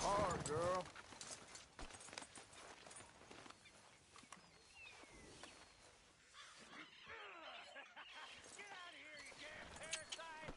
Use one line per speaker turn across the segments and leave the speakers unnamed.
Hard, girl.
Get out of here, you damn parasite!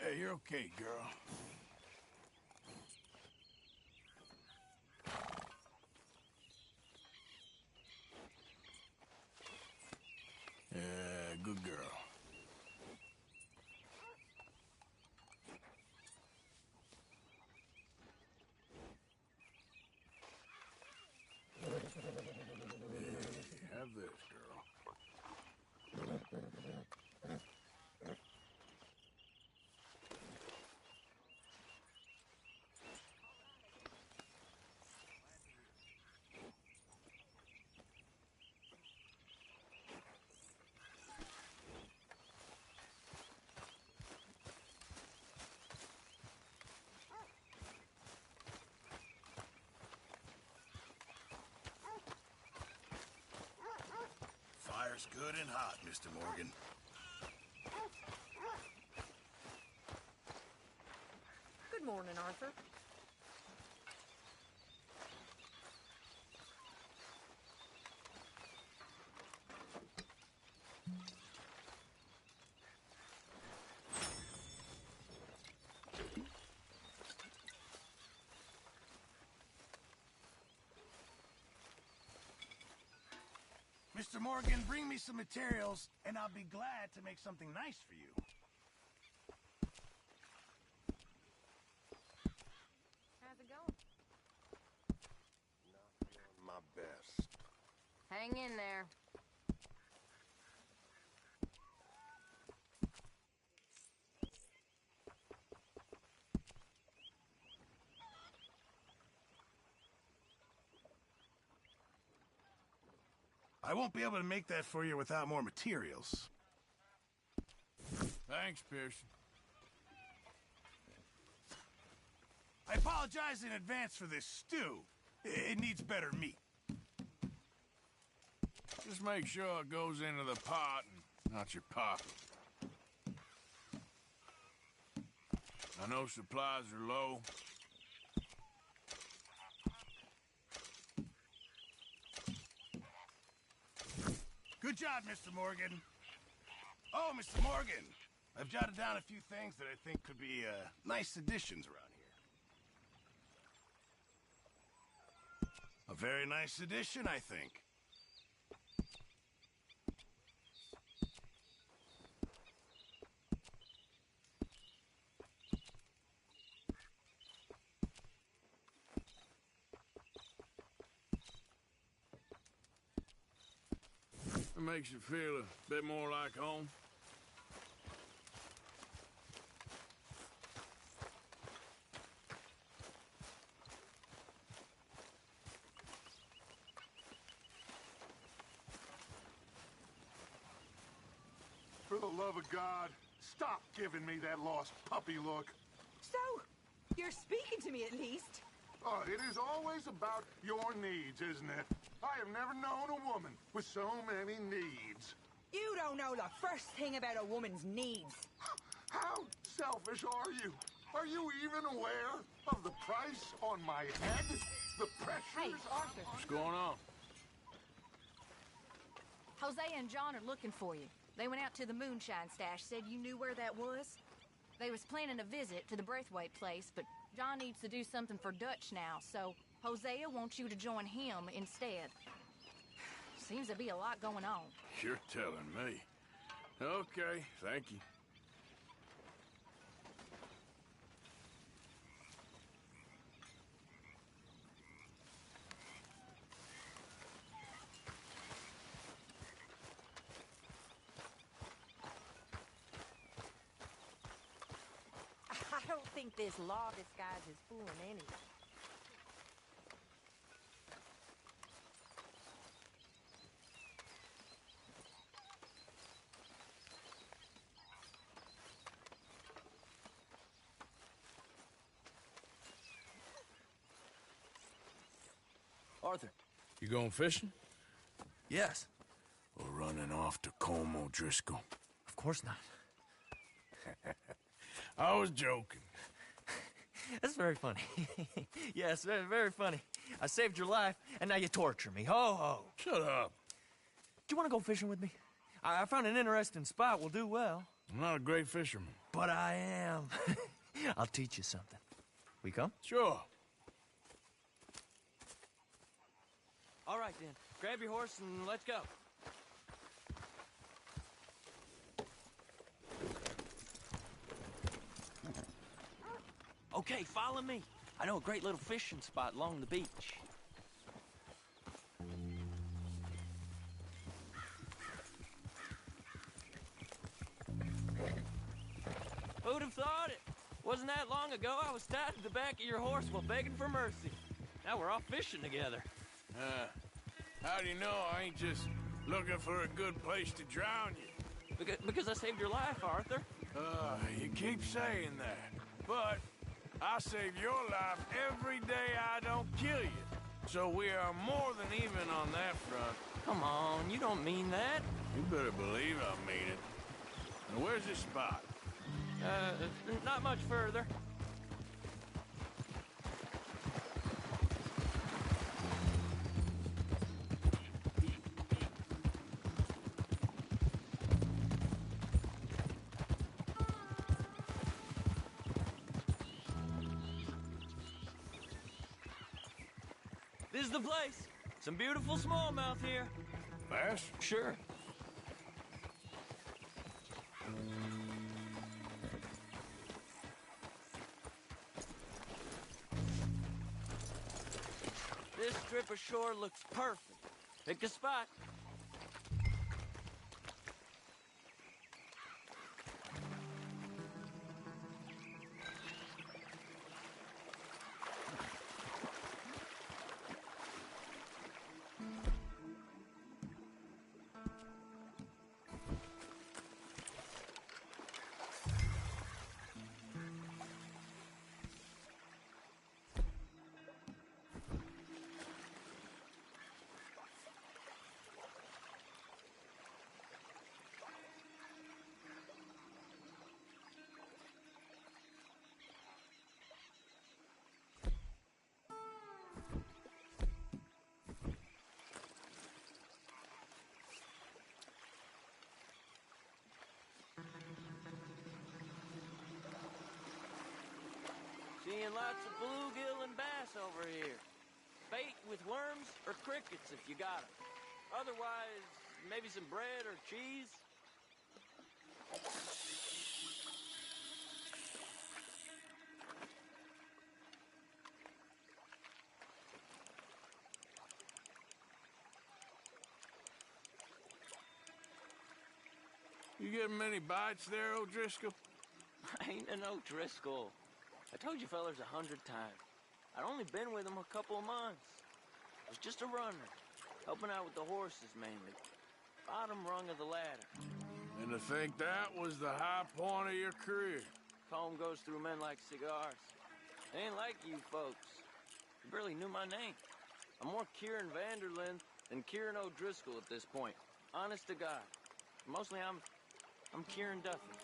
Hey, you're okay, girl. Yeah, good girl. Hey, have this, girl. Fire's good and hot, Mr. Morgan.
Good morning, Arthur.
Mr. Morgan, bring me some materials, and I'll be glad to make something nice for you.
How's it going?
Not feeling my best.
Hang in there.
I won't be able to make that for you without more materials. Thanks, Pearson. I apologize in advance for this stew. It needs better meat. Just make sure it goes into the pot and not your pocket. I know supplies are low. Good job, Mr. Morgan. Oh, Mr. Morgan, I've jotted down a few things that I think could be nice additions around here. A very nice addition, I think. It makes you feel a bit more like home.
For the love of God, stop giving me that lost puppy look.
So, you're speaking to me at least.
Oh, it is always about your needs, isn't it? I have never known a woman with so many needs.
You don't know the first thing about a woman's needs.
How selfish are you? Are you even aware of the price on my head? The pressures...
Hey, Arthur.
What's going on?
Hosea and John are looking for you. They went out to the moonshine stash, said you knew where that was. They was planning a visit to the Braithwaite place, but John needs to do something for Dutch now, so Hosea wants you to join him instead. Seems to be a lot going on.
You're telling me. Okay, thank you.
think this law disguise is fooling anyone.
Arthur.
You going fishing?
Yes.
Or running off to Colm O'Driscoll?
Of course not.
I was joking.
That's very funny. Yes, very, very funny. I saved your life, and now you torture me. Ho, ho.
Shut up.
Do you want to go fishing with me? I found an interesting spot. We'll do well.
I'm not a great fisherman.
But I am. I'll teach you something. We come?
Sure.
All right, then. Grab your horse and let's go. Okay, follow me. I know a great little fishing spot along the beach. Who'd have thought it? Wasn't that long ago I was tied to the back of your horse while begging for mercy. Now we're off fishing together.
How do you know I ain't just looking for a good place to drown you?
Because I saved your life, Arthur.
You keep saying that. But I save your life every day I don't kill you. So we are more than even on that front.
Come on, you don't mean that.
You better believe I mean it. Now, where's this spot?
Not much further. This is the place. Some beautiful smallmouth here.
Bass?
Sure. This strip of shore looks perfect. Pick a spot. Seeing lots of bluegill and bass over here. Bait with worms or crickets if you got 'em. Otherwise, maybe some bread or cheese.
You getting many bites there, O'Driscoll?
I ain't an O'Driscoll. I told you fellers 100 times. I'd only been with him a couple of months. I was just a runner, helping out with the horses mainly. Bottom rung of the ladder.
And to think that was the high point of your career.
Comb goes through men like cigars. They ain't like you folks. You barely knew my name. I'm more Kieran Vanderlyn than Kieran O'Driscoll at this point. Honest to God. Mostly I'm Kieran Duffy.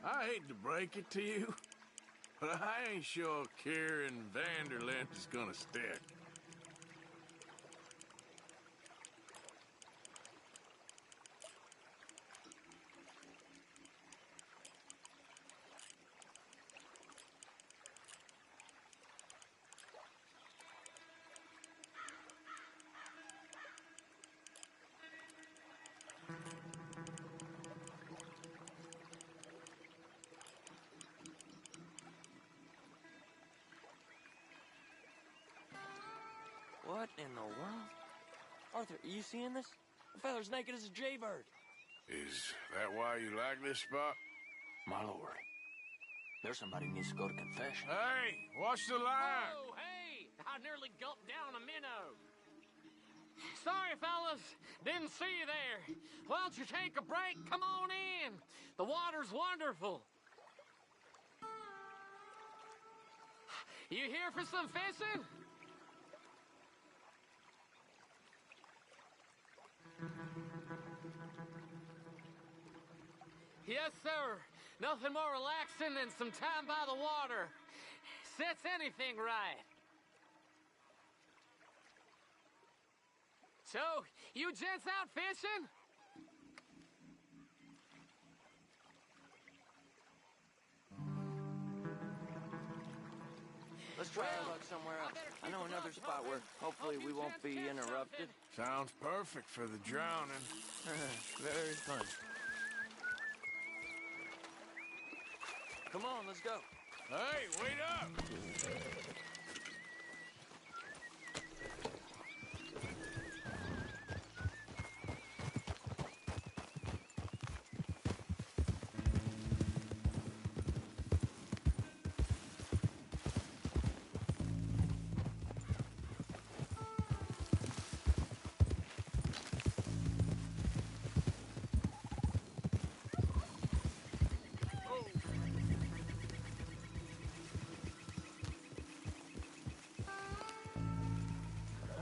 I hate to break it to you, but I ain't sure Kieran Vanderlyn is gonna stick.
What in the world? Arthur, are you seeing this? The feller's naked as a jaybird.
Is that why you like this spot?
My lord. There's somebody who needs to go to confession.
Hey, watch the line.
Oh, hey! I nearly gulped down a minnow. Sorry, fellas. Didn't see you there. Why don't you take a break? Come on in. The water's wonderful. You here for some fishing? Yes, sir. Nothing more relaxing than some time by the water. Sets anything right. So, you gents out fishing?
Let's try our luck somewhere else. I know another spot where hopefully we won't be interrupted.
Sounds perfect for the drowning.
Very fun. Come on, let's go.
Hey, wait up!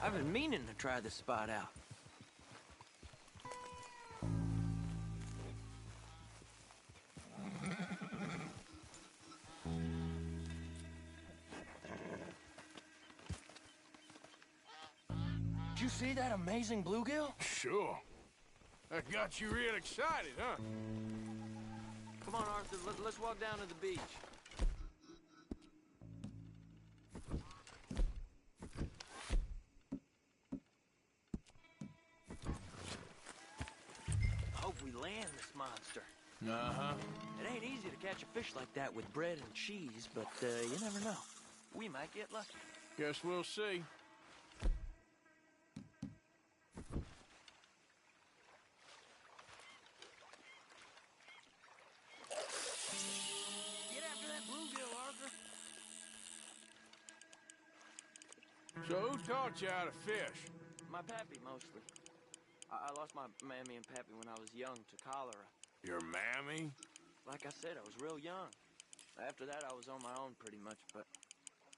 I've been meaning to try this spot out. Did you see that amazing bluegill?
Sure. That got you real excited, huh?
Come on, Arthur, let's walk down to the beach. Hope we land this monster.
Uh-huh.
It ain't easy to catch a fish like that with bread and cheese, but you never know. We might get lucky.
Guess we'll see.
Get after that bluegill, Arthur.
So who taught you how to fish?
My pappy, mostly. I lost my mammy and pappy when I was young to cholera.
Your mammy?
Like I said, I was real young. After that, I was on my own pretty much, but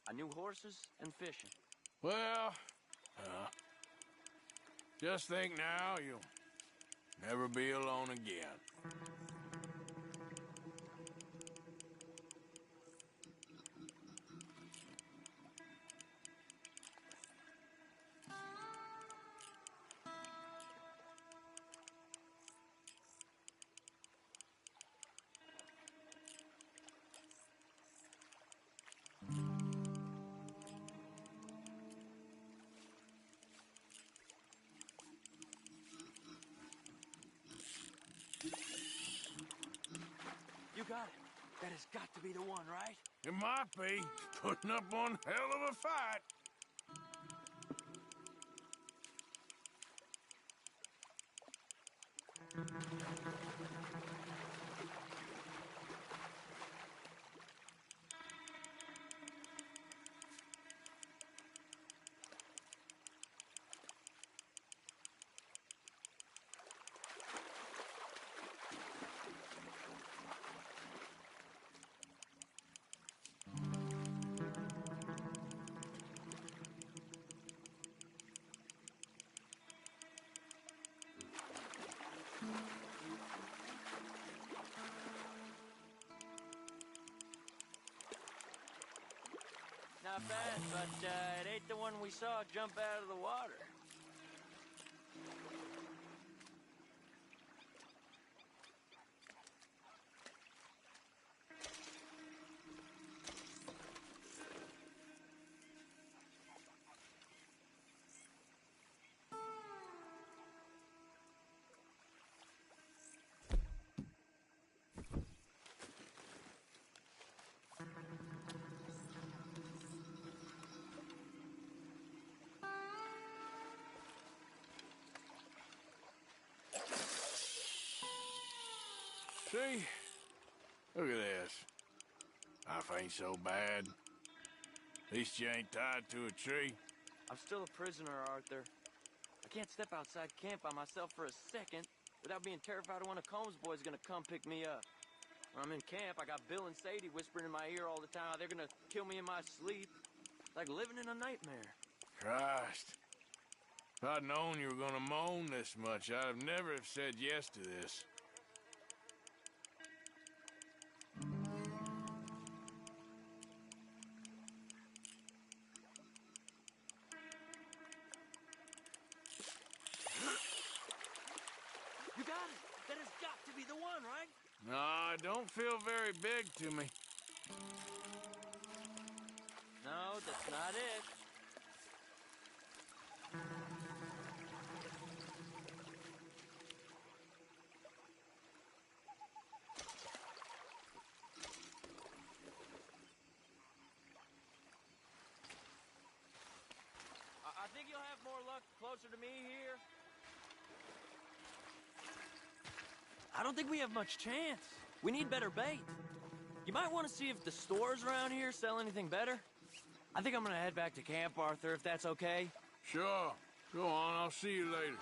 I knew horses and fishing.
Well, just think now you'll never be alone again.
You got it. That has got to be the one, right?
It might be. Putting up one hell of a fight.
Not bad, but it ain't the one we saw jump out of the water.
See? Look at this. Life ain't so bad. At least you ain't tied to a tree.
I'm still a prisoner, Arthur. I can't step outside camp by myself for a second without being terrified of one of Combs' boys gonna come pick me up. When I'm in camp, I got Bill and Sadie whispering in my ear all the time how they're gonna kill me in my sleep. Like living in a nightmare.
Christ. If I'd known you were gonna moan this much, I'd have never have said yes to this.
You got it! That has got to be the one, right?
No, it don't feel very big to me.
No, that's not it. I think you'll have more luck closer to me here. I don't think we have much chance. We need better bait. You might want to see if the stores around here sell anything better. I think I'm gonna head back to camp, Arthur, if that's okay.
Sure. Go on, I'll see you later.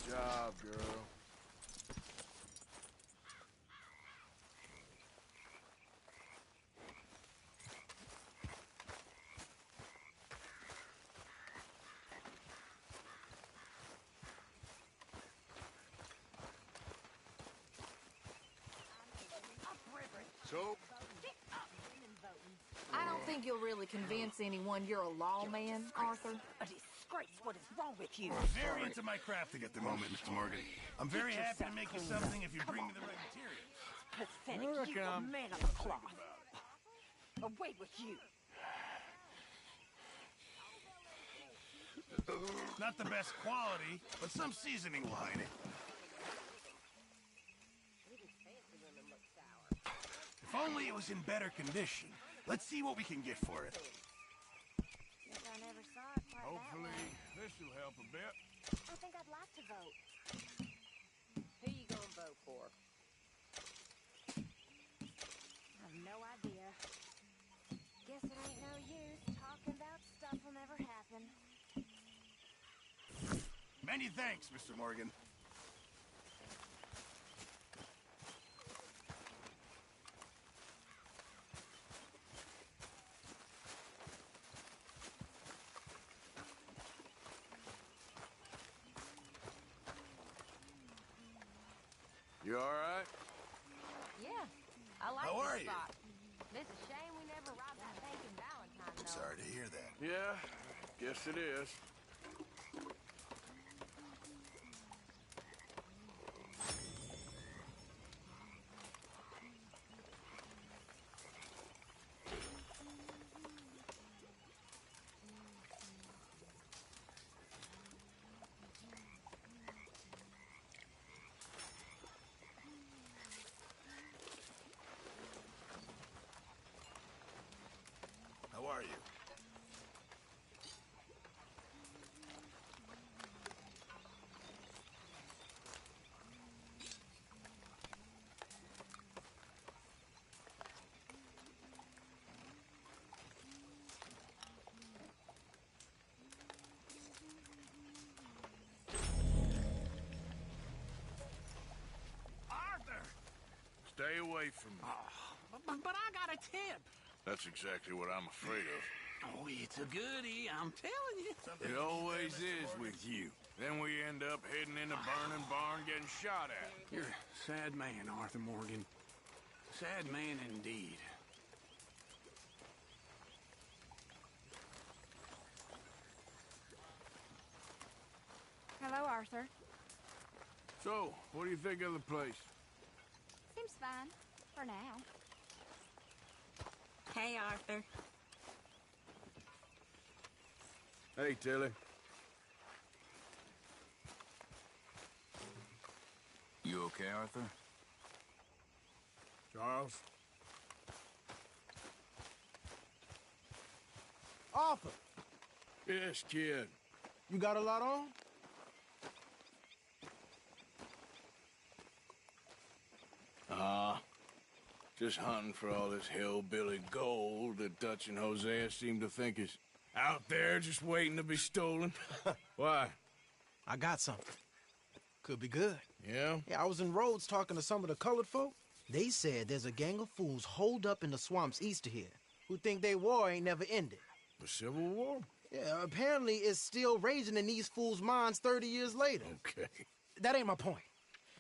job, girl.
So,
I don't think you'll really convince anyone you're a lawman, Arthur.
A disgrace. What is wrong with you?
Very into my crafting at the moment, Mr. Morgan. I'm very happy to make you something if you bring me the right materials.
Pathetic.
I reckon
You a
I'm
man of the cloth. Away with you.
Not the best quality, but some seasoning will hide it. If only it was in better condition. Let's see what we can get for it.
Guess I never saw it quite
Hopefully,
that way.
this will help a bit.
I think I'd like to vote.
Who you gonna vote for?
I have no idea. Guess it ain't no use talking about stuff will never happen.
Many thanks, Mr. Morgan.
You all right?
Yeah, I like
How
this
are you?
spot. It's a shame we never robbed that bank in Valentine, though.
Sorry to hear that.
Yeah, guess it is.
How are you?
Arthur!
Stay away from me.
But I got a tip.
That's exactly what I'm afraid of.
Oh, it's a goodie, I'm telling you.
It always is with you. Then we end up heading in a burning barn getting shot at.
You're a sad man, Arthur Morgan. Sad man indeed.
Hello, Arthur.
So, what do you think of the place?
Seems fine. For now.
Hey, Arthur.
Hey, Tilly.
You okay, Arthur?
Charles?
Arthur,
Yes, kid.
you got a lot on?
Just hunting for all this hillbilly gold that Dutch and Hosea seem to think is out there just waiting to be stolen. Why?
I got something. Could be good.
Yeah?
Yeah, I was in Rhodes talking to some of the colored folk. They said there's a gang of fools holed up in the swamps east of here who think their war ain't never ended.
The Civil War?
Yeah, apparently it's still raging in these fools' minds 30 years later.
Okay.
That ain't my point.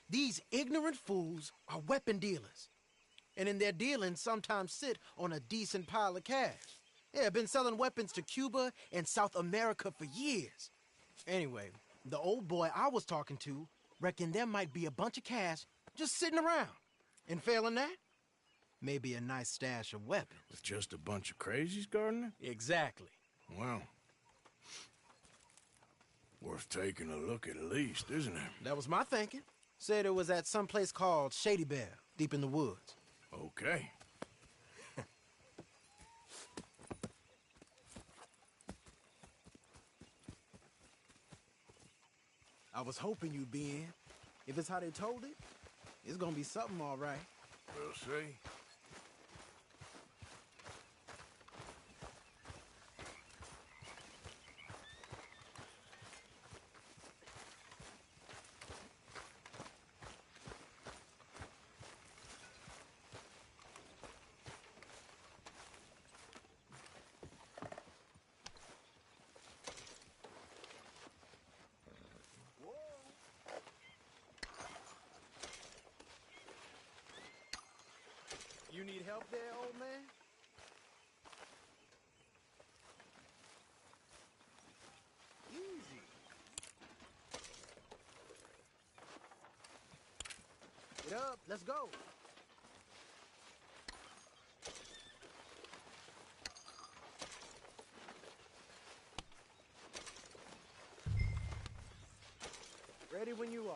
These ignorant fools are weapon dealers. And in their dealings sometimes sit on a decent pile of cash. Yeah, been selling weapons to Cuba and South America for years. Anyway, the old boy I was talking to reckoned there might be a bunch of cash just sitting around. And failing that, maybe a nice stash of weapons.
With just a bunch of crazies guarding it?
Exactly.
Well, worth taking a look at least, isn't it?
That was my thinking. Said it was at some place called Shady Bell, deep in the woods.
Okay.
I was hoping you'd be in. If it's how they told it, it's gonna be something all right.
We'll see.
You need help there, old man? Easy. Get up, let's go. Ready when you are.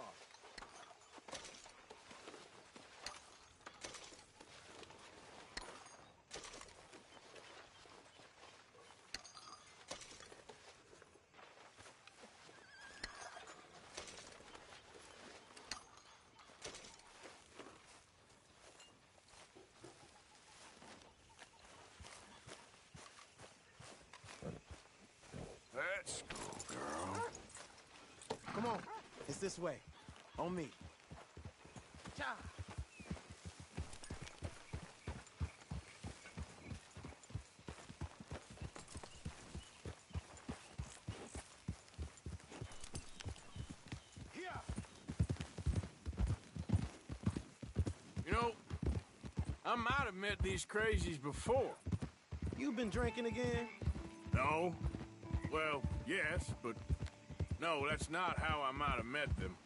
Let's go, girl.
Come on, it's this way. On me. Cha! Here!
You know, I might have met these crazies before.
You been drinking again?
No. Well, yes, but no, that's not how I might have met them.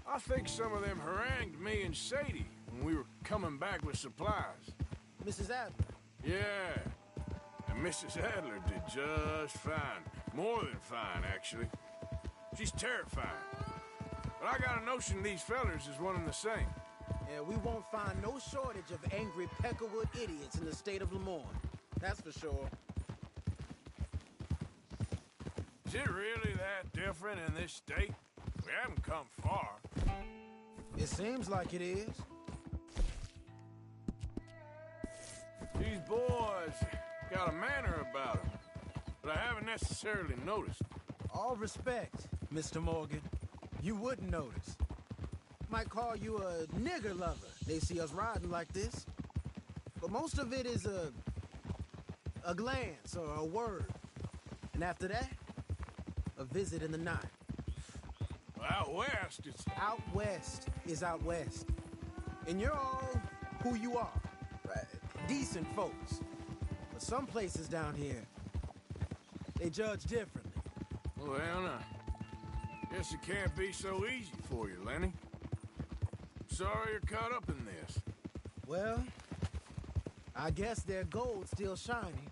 I think some of them harangued me and Sadie when we were coming back with supplies.
Mrs. Adler?
Yeah. And Mrs. Adler did just fine. More than fine, actually. She's terrifying. But I got a notion these fellers is one and the same.
Yeah, we won't find no shortage of angry Peckerwood idiots in the state of Lemoyne. That's for sure.
Is it really that different in this state? We haven't come far.
It seems like it is.
These boys got a manner about them, but I haven't necessarily noticed.
All respect, Mr. Morgan. You wouldn't notice. Might call you a nigger lover. They see us riding like this. But most of it is a glance or a word. And after that, a visit in the night.
Out west, it's...
Out west is out west. And you're all who you are. Right? Decent folks. But some places down here, they judge differently.
Well, now, guess it can't be so easy for you, Lenny. Sorry you're caught up in this.
Well, I guess their gold's still shining,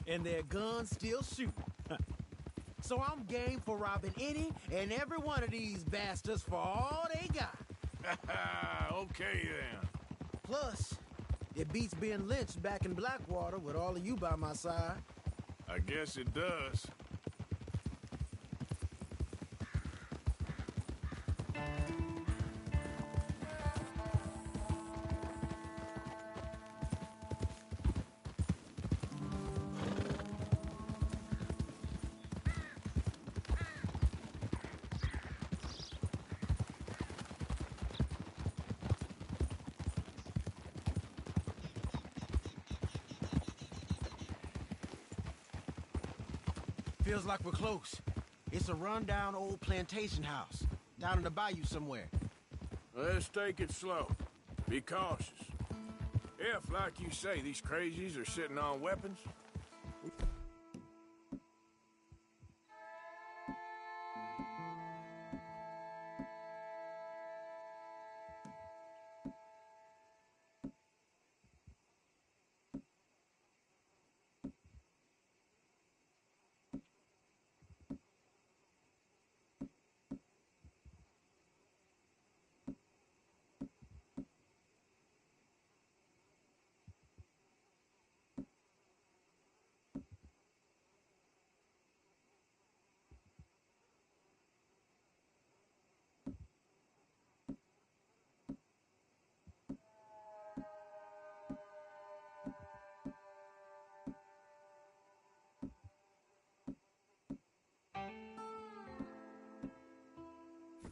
and their guns still shooting. So I'm game for robbing any and every one of these bastards for all they got.
Okay, then.
Plus, it beats being lynched back in Blackwater with all of you by my side.
I guess it does.
Feels like we're close. It's a rundown old plantation house, down in the bayou somewhere.
Let's take it slow. Be cautious. If, like you say, these crazies are sitting on weapons,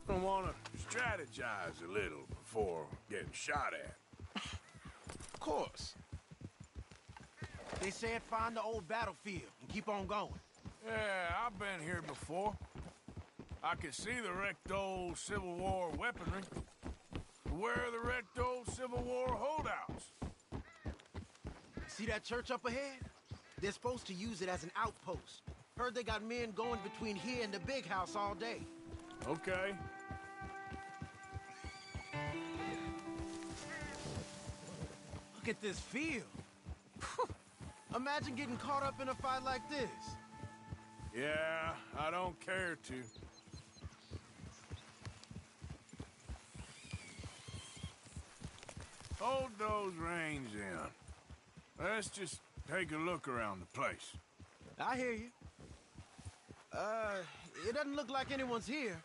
I want to strategize a little before getting shot at.
Of course. They said find the old battlefield and keep on going.
Yeah, I've been here before. I can see the wrecked old Civil War weaponry. Where are the wrecked old Civil War holdouts?
See that church up ahead? They're supposed to use it as an outpost. Heard they got men going between here and the big house all day.
Okay.
Look at this field. Imagine getting caught up in a fight like this.
Yeah, I don't care to. Hold those reins in. Let's just take a look around the place.
I hear you. It doesn't look like anyone's here.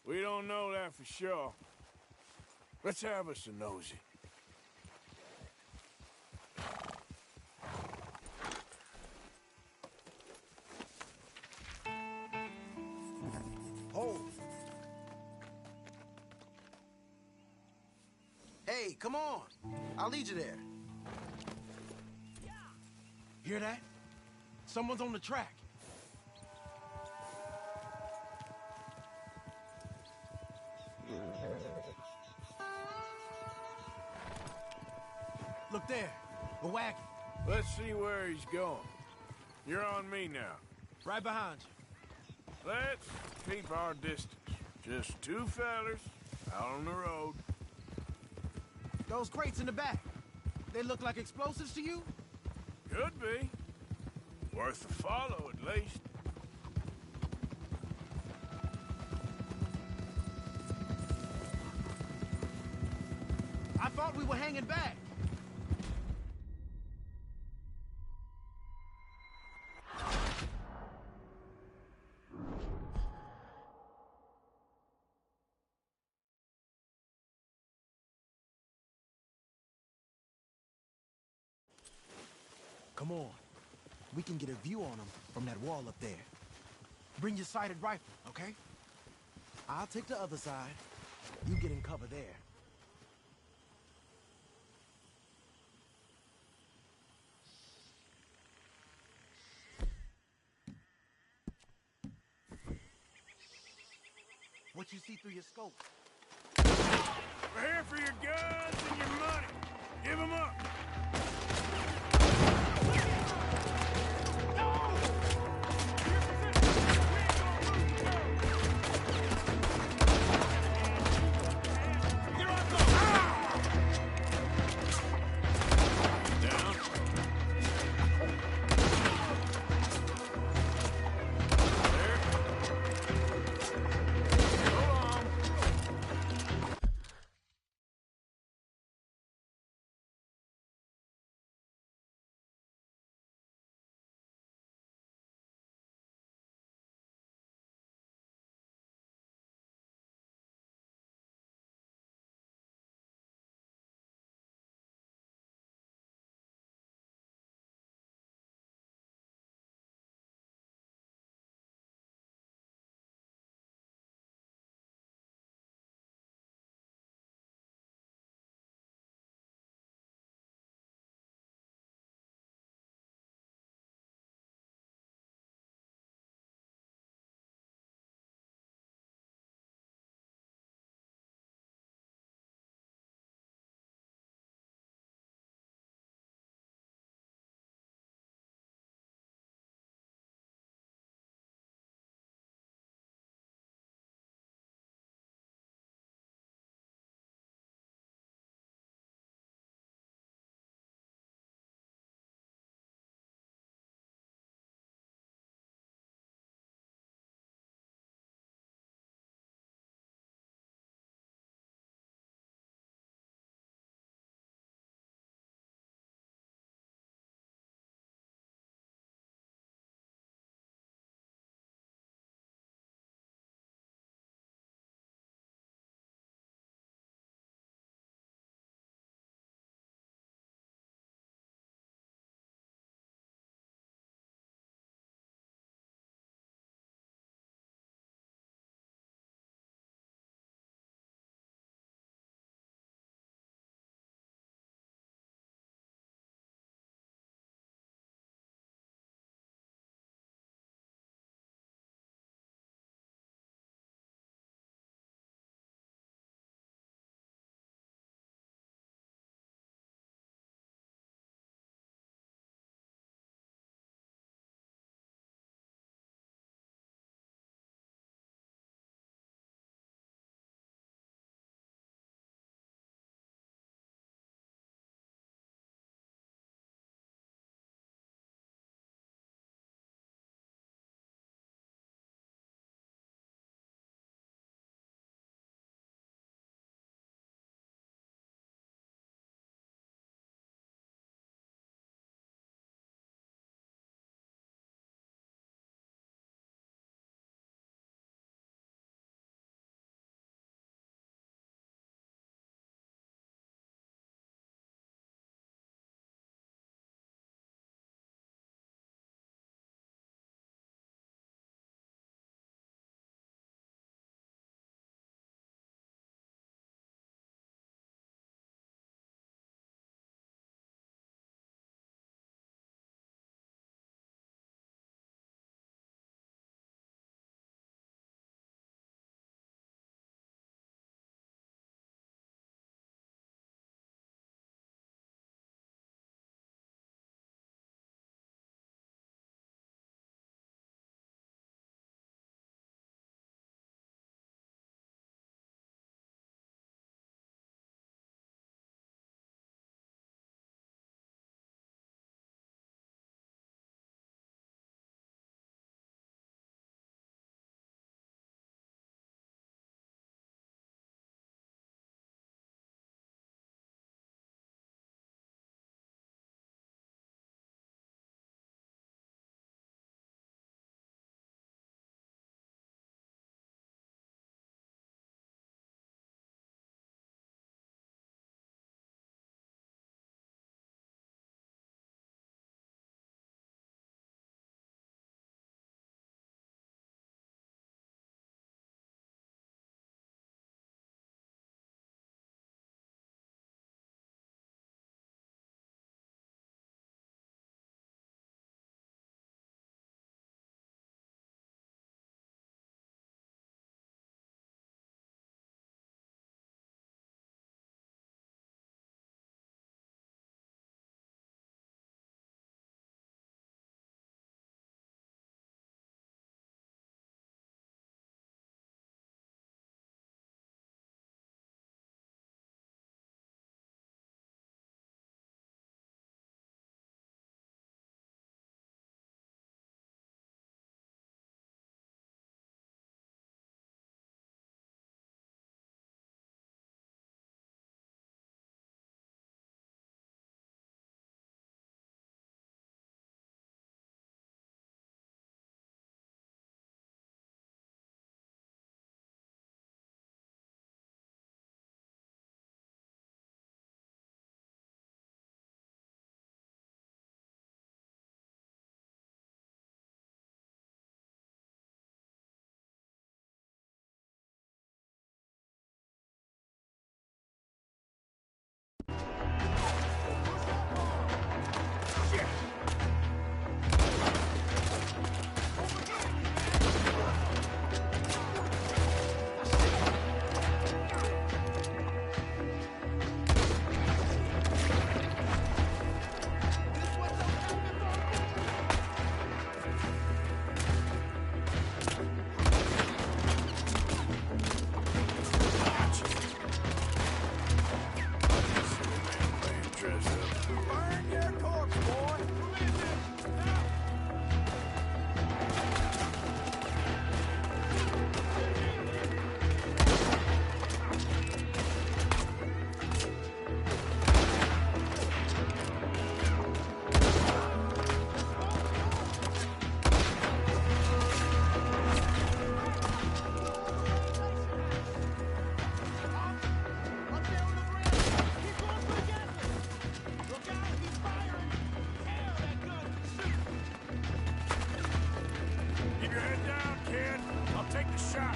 We don't know that for sure. Let's have us a nosy.
Hold. Hey, come on. I'll lead you there. Hear that? Someone's on the track. Look there, a wagon.
Let's see where he's going. You're on me now.
Right behind you.
Let's keep our distance. Just two fellers out on the road.
Those crates in the back, they look like explosives to you?
Could be. Worth a follow, at least.
I thought we were hanging back. Come on. We can get a view on them from that wall up there. Bring your sighted rifle, okay? I'll take the other side. You get in cover there. What you see through your scope?
We're here for your guns and your money. Give them up. a shot.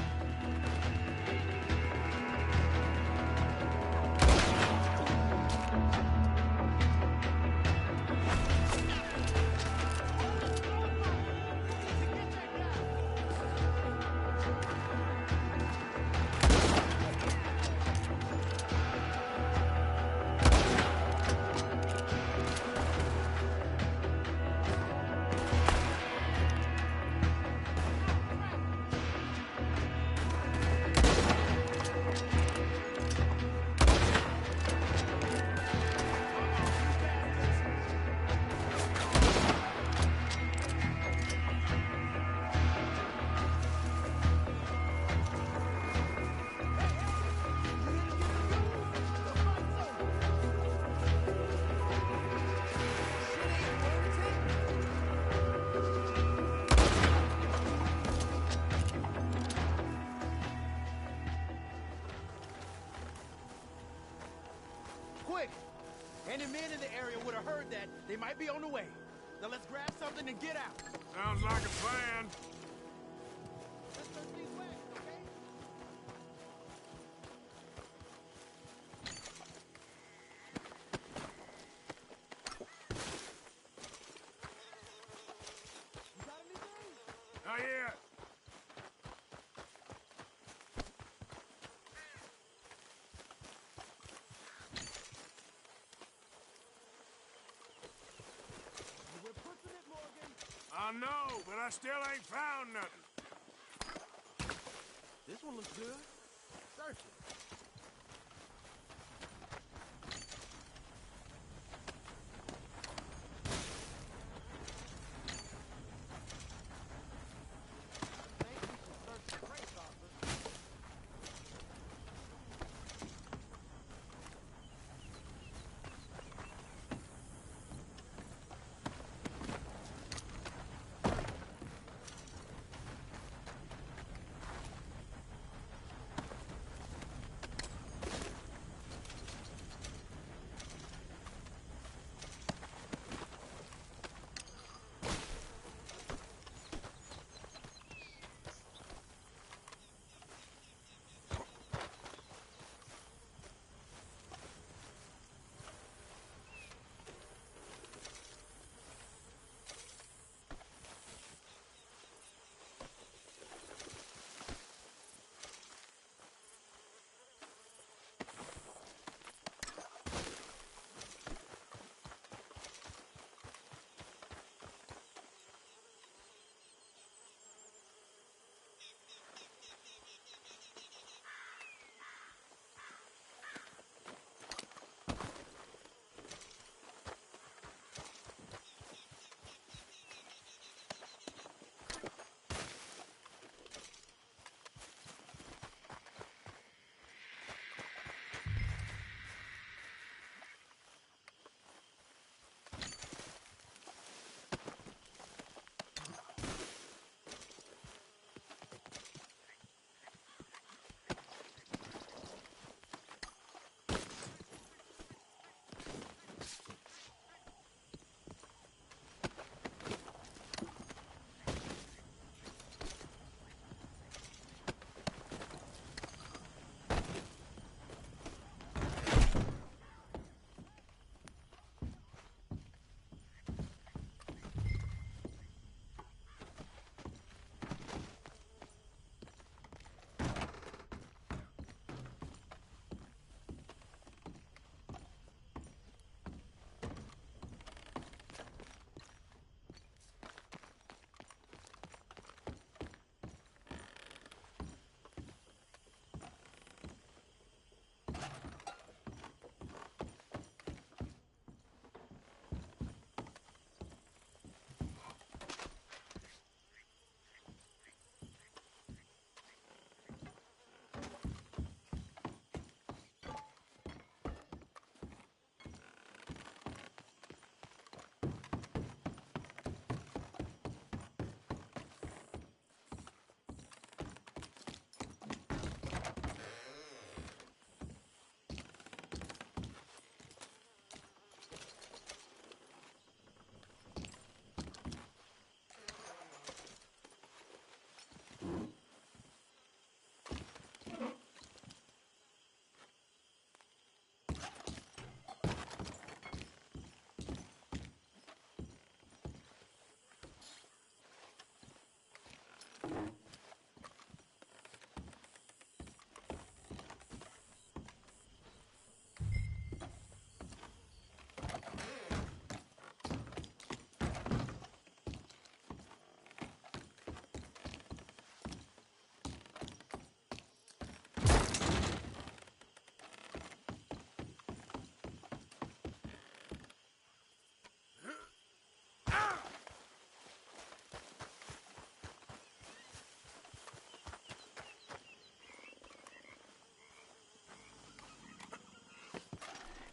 Quick! Any men in the area would have heard that. They might be on the way. Now let's grab something and get out.
Sounds like a plan.
Let's search these wagons, okay? You got anything?
Not yet.
We're pushing it, Morgan.
I know, but I still ain't found nothing.
This one looks good. Search it. I think we should search the crates, Arthur.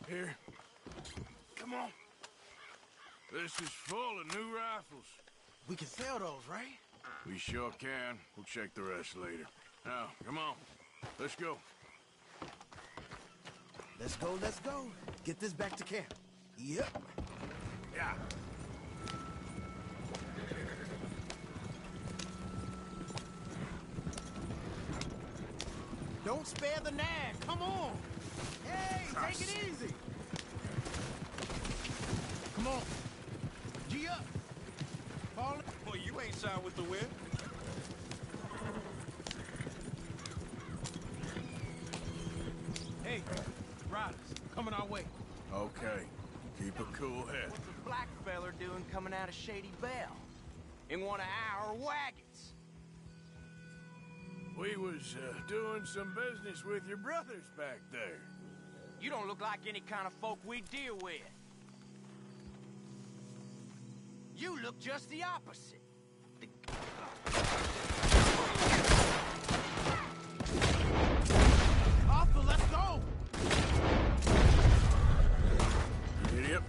Here. Come on. This is full of new rifles.
We can sell those, right?
We sure can. We'll check the rest later. Now, come on. Let's go.
Let's go, let's go. Get this back to camp. Yep.
Yeah.
Don't spare the nag. Come on. Hey, take it easy. Come on. G up. Fall in.
Well, you ain't shy with the whip.
Hey, riders, coming our way.
Okay. Keep a cool head.
What's a black feller doing coming out of Shady Belle? In one of our wagons?
We was doing some business with your brothers back there.
You don't look like any kind of folk we deal with. You look just the opposite.
Arthur, let's go!
Yep.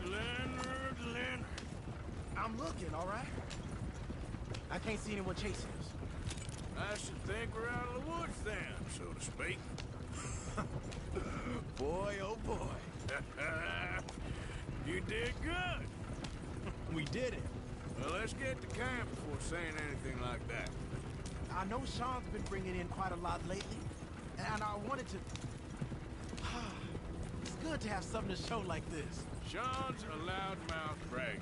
Leonard.
I'm looking, all right? I can't see anyone chasing us.
I should think we're out of the woods then, so to speak.
Boy, oh boy.
You did good.
We did it.
Well, let's get to camp before saying anything like that.
I know Sean's been bringing in quite a lot lately, and I wanted to... It's good to have something to show like this.
Sean's a loudmouth bragging.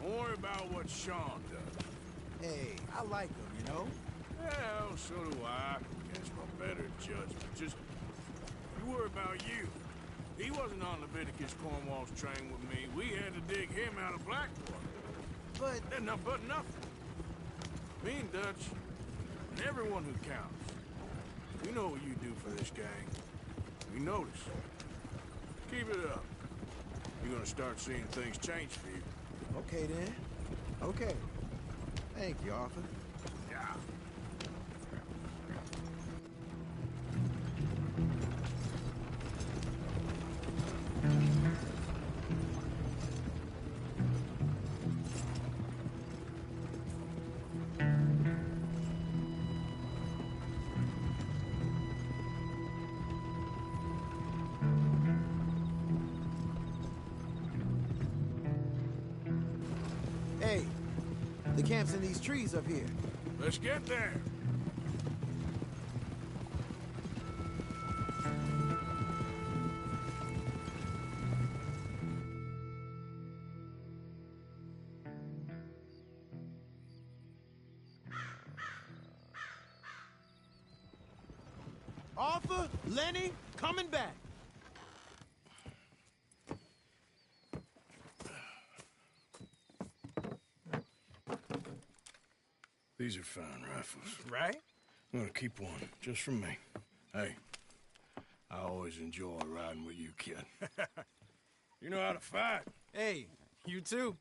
Don't worry about what Sean does.
Hey, I like him, you know?
Well, so do I. Against my better judgment. Just, you worry about you. He wasn't on Leviticus Cornwall's train with me. We had to dig him out of Blackwater.
But...
But nothing. Me and Dutch, and everyone who counts. We know what you do for this gang. We notice. Keep it up. You're gonna start seeing things change for you.
Okay, then. Okay. Thank you, Arthur.
Yeah.
Hey, the camp's in these trees up here.
Let's get there.
Arthur, Lenny, coming back.
These are fine rifles.
Right?
I'm gonna keep one, just for me. Hey, I always enjoy riding with you, kid. You know how to fight.
Hey, you too.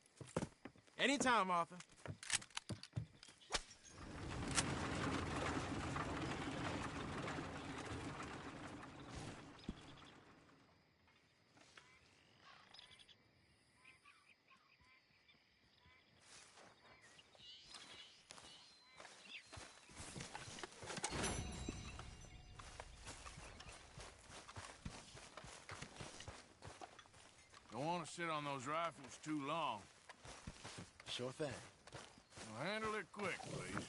Anytime, Arthur.
Don't want to sit on those rifles too long.
Sure thing.
Now handle it quick, please.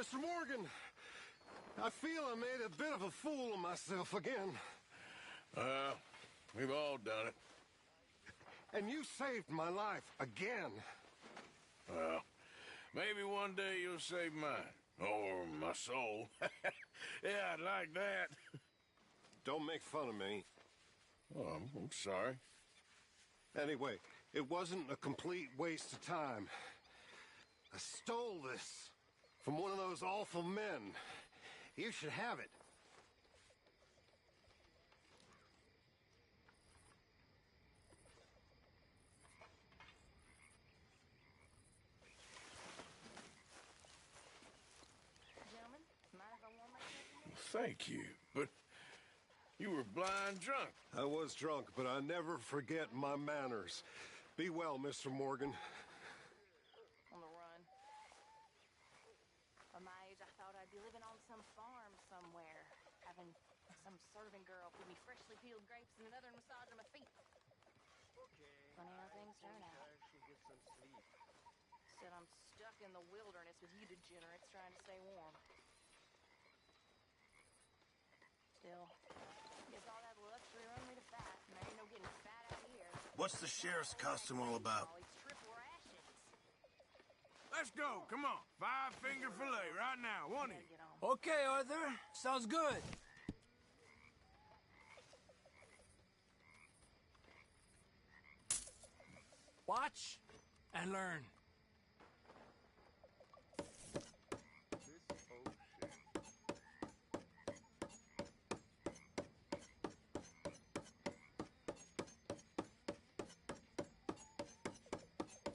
Mr. Morgan, I feel I made a bit of a fool of myself again.
We've all done it.
And you saved my life again.
Well, maybe one day you'll save mine. Or my soul. Yeah, I'd like that.
Don't make fun of me.
Oh, I'm sorry.
Anyway, it wasn't a complete waste of time. I stole this from one of those awful men. You should have it.
Gentlemen, mind if I warm myself?
Thank you, but you were blind drunk.
I was drunk, but I never forget my manners. Be well, Mr. Morgan.
On the run. At my age, I thought I'd be living on some farm somewhere, having some serving girl feed me freshly peeled grapes and another massage on my feet. Funny how things turn out. Said I'm stuck in the wilderness with you degenerates trying to stay warm. Still, guess all that luxury run me to fat, and there ain't no getting fat out here.
What's the sheriff's costume all about?
All these triple rations.
Let's go, come on. 5-finger fillet right now, one of you.
Okay, Arthur. Sounds good. Watch and learn.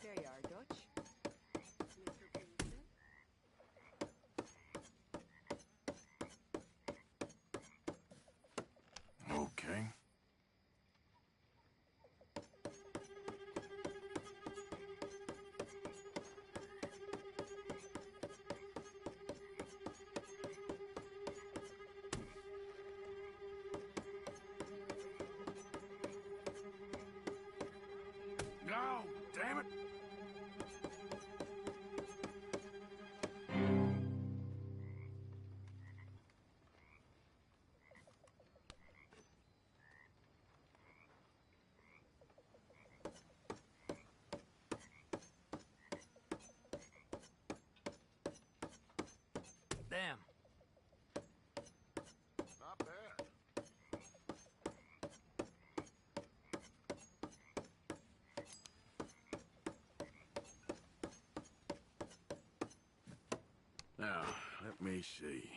There you are, Dutch.
Okay. No, damn it.
Damn.
Not bad.
Now, let me see.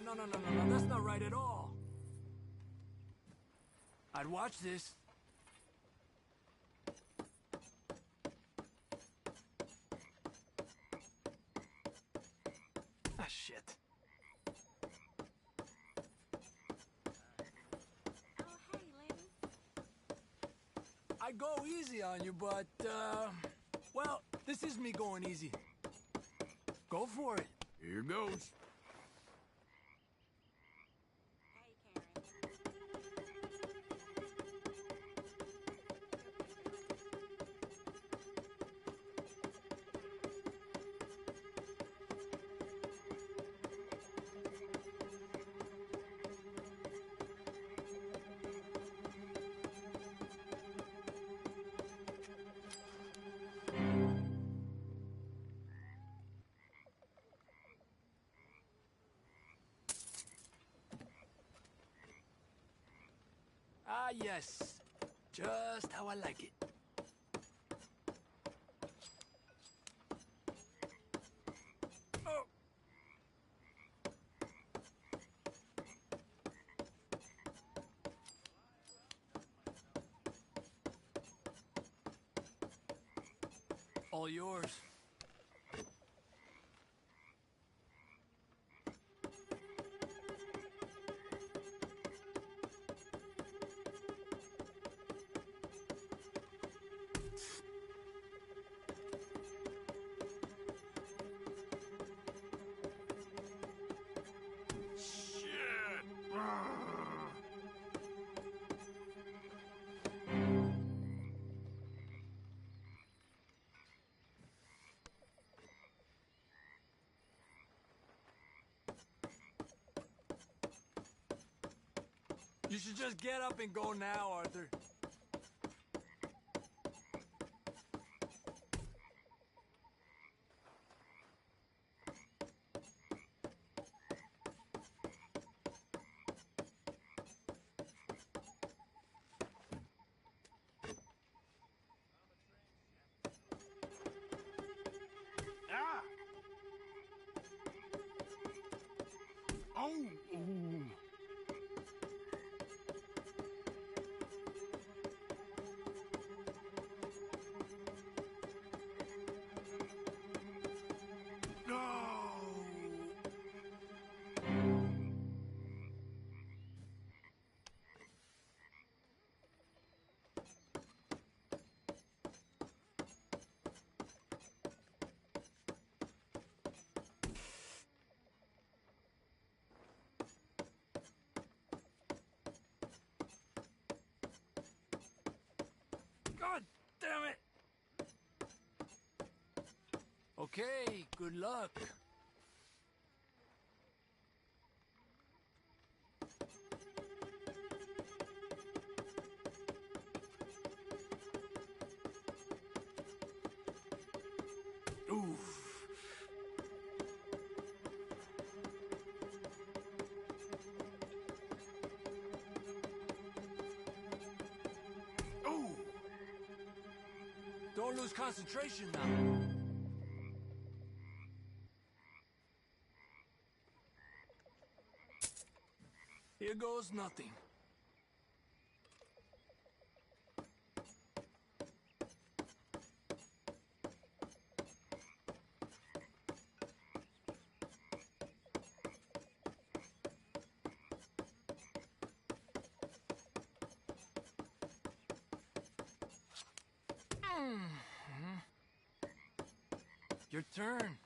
No, that's not right at all. I'd watch this. Ah, shit.
Oh, hey, Lenny.
I'd go easy on you, but, well, this is me going easy. Go for it.
Here goes.
Hey, Karen.
Ah, yes. Just how I like it. Oh. All yours. You should just get up and go now, Arthur.
Ah! Oh! Ooh.
God damn it! Okay, good luck.
Oof. Oh!
Don't lose concentration now. Here goes nothing. Your turn.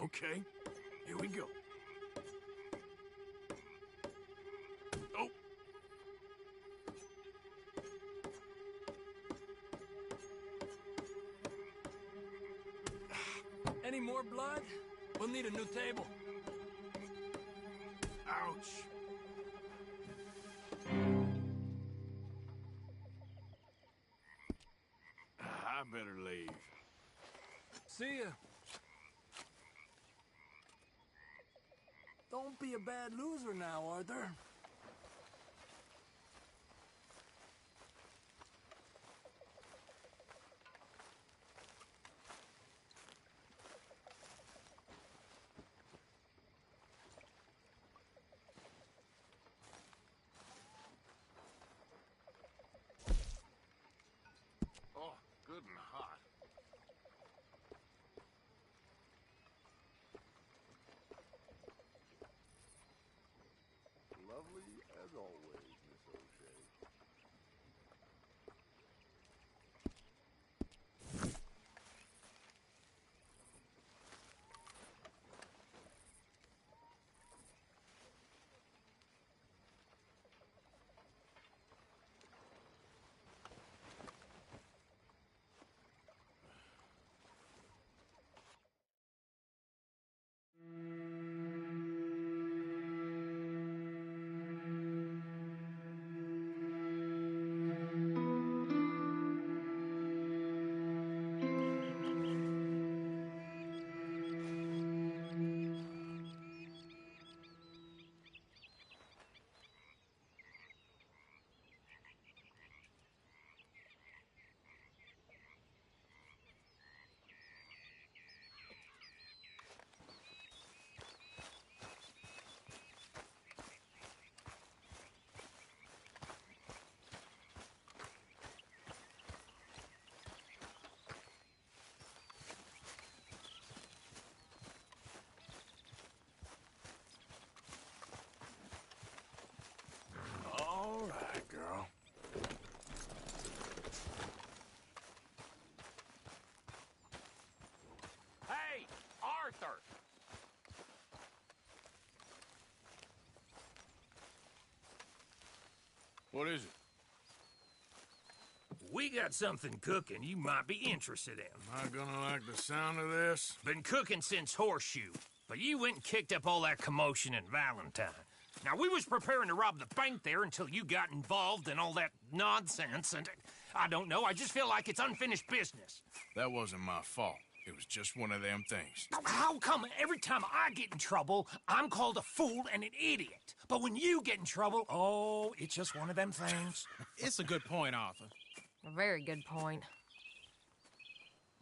Okay, here we go. Oh!
Any more blood? We'll need a new table.
Ouch! I better leave.
See ya. Don't be a bad loser now, Arthur.
Oh, good and hot.
Lovely as always, Miss O'Shea.
What is it?
We got something cooking you might be interested in.
Am I gonna like the sound of this?
Been cooking since Horseshoe, but you went and kicked up all that commotion in Valentine. Now, we was preparing to rob the bank there until you got involved in all that nonsense, and I don't know, I just feel like it's unfinished business.
That wasn't my fault. It was just one of them things.
How come every time I get in trouble, I'm called a fool and an idiot? But when you get in trouble, oh, it's just one of them things.
It's a good point, Arthur.
A very good point.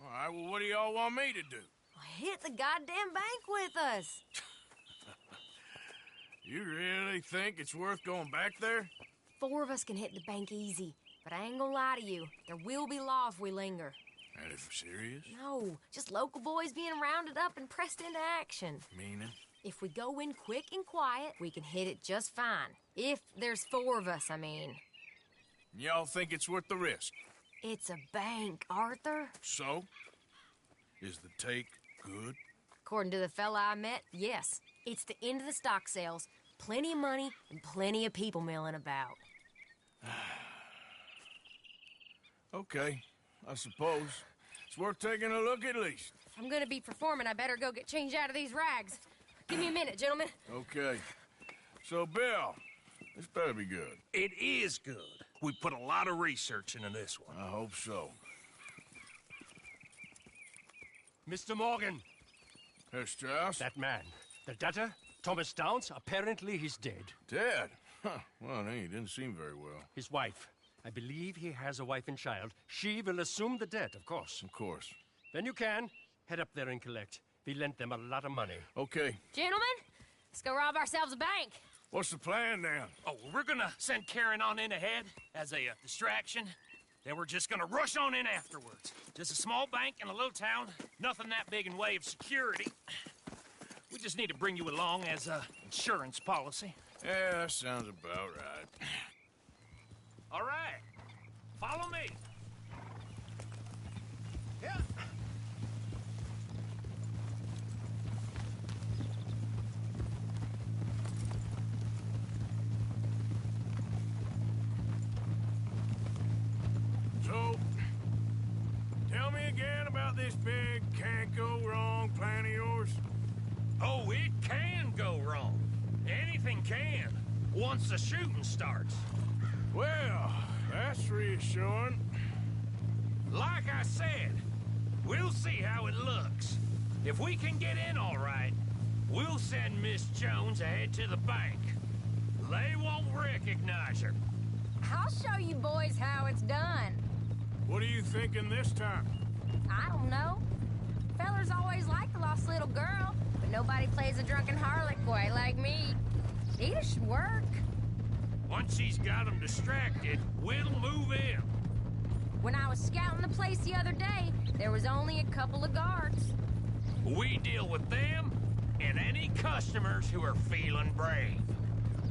All right, well, what do y'all want me to do?
Hit the goddamn bank with us.
You really think it's worth going back there?
4 of us can hit the bank easy, but I ain't gonna lie to you. There will be law if we linger.
And if serious?
No, just local boys being rounded up and pressed into action.
Meaning?
If we go in quick and quiet, we can hit it just fine. If there's 4 of us, I mean.
Y'all think it's worth the risk?
It's a bank, Arthur.
So? Is the take good?
According to the fella I met, yes. It's the end of the stock sales. Plenty of money and plenty of people milling about.
Okay, I suppose. It's worth taking a look at least.
If I'm gonna be performing, I better go get changed out of these rags. Give me a minute, gentlemen.
Okay. So, Bill, this better be good.
It is good. We put a lot of research into this one.
I hope so.
Mr. Morgan.
Herr Strauss?
That man. The debtor, Thomas Downs, apparently he's dead.
Dead? Huh. Well, he didn't seem very well.
His wife. I believe he has a wife and child. She will assume the debt, of course.
Of course.
When you can, head up there and collect. We lent them a lot of money.
Okay.
Gentlemen, let's go rob ourselves a bank.
What's the plan, then?
Oh, we're gonna send Karen on in ahead as a distraction. Then we're just gonna rush on in afterwards. Just a small bank in a little town. Nothing that big in way of security. We just need to bring you along as a insurance policy.
Yeah, that sounds about right.
All right. Follow me.
Yeah.
So, tell me again about this big can't-go-wrong plan of yours.
Oh, it can go wrong. Anything can, once the shooting starts.
Well, that's reassuring.
Like I said, we'll see how it looks. If we can get in all right, we'll send Miss Jones ahead to the bank. They won't recognize her.
I'll show you boys how it's done.
What are you thinking this time?
I don't know. Fellers always like the lost little girl, but nobody plays a drunken harlot quite like me. It should work.
Once she's got them distracted, we'll move in.
When I was scouting the place the other day, there was only a couple of guards.
We deal with them and any customers who are feeling brave.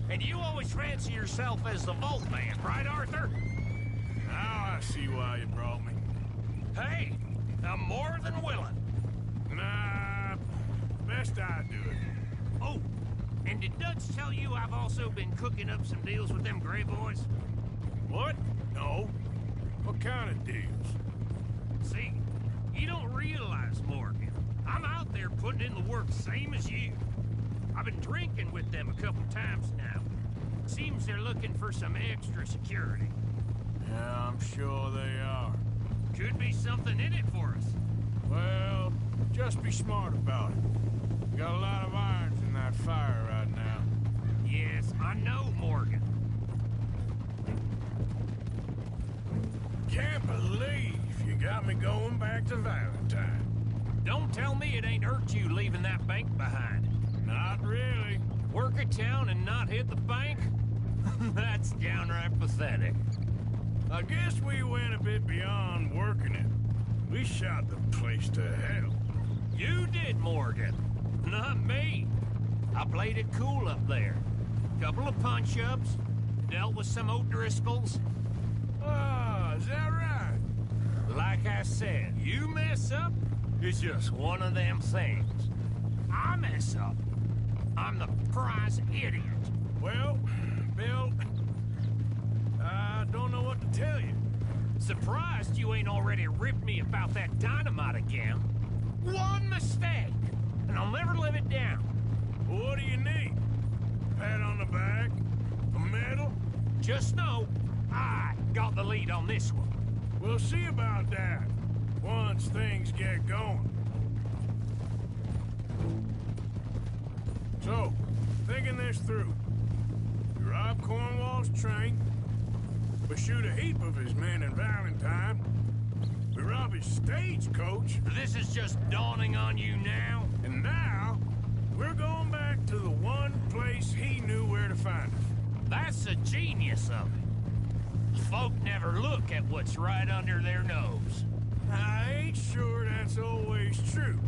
And you always fancy yourself as the vault man, right, Arthur?
Now I see why you brought me.
Hey, I'm more than willing.
Nah, best I do it.
Oh, and did Dutch tell you I've also been cooking up some deals with them Gray Boys?
What? No. What kind of deals?
See, you don't realize, Morgan. I'm out there putting in the work same as you. I've been drinking with them a couple times now. Seems they're looking for some extra security.
Yeah, I'm sure they are.
Could be something in it for us.
Well, just be smart about it. Got a lot of irons in that fire right now.
Yes, I know, Morgan.
Can't believe you got me going back to Valentine.
Don't tell me it ain't hurt you leaving that bank behind.
Not really.
Work a town and not hit the bank? That's downright pathetic.
I guess we went a bit beyond working it. We shot the place to hell.
You did, Morgan. Not me. I played it cool up there. Couple of punch-ups, dealt with some O'Driscolls.
Ah, is that right?
Like I said, you mess up, it's just one of them things. I mess up, I'm the prize idiot.
Well, Bill,
surprised you ain't already ripped me about that dynamite again. One mistake, and I'll never live it down.
What do you need? Pat on the back? A medal?
Just know, I got the lead on this one.
We'll see about that, once things get going. So, thinking this through. We rob Cornwall's train. We shoot a heap of his men in Valentine. We rob his stagecoach.
This is just dawning on you now?
And now, we're going back to the one place he knew where to find us.
That's the genius of it. Folk never look at what's right under their nose.
I ain't sure that's always true.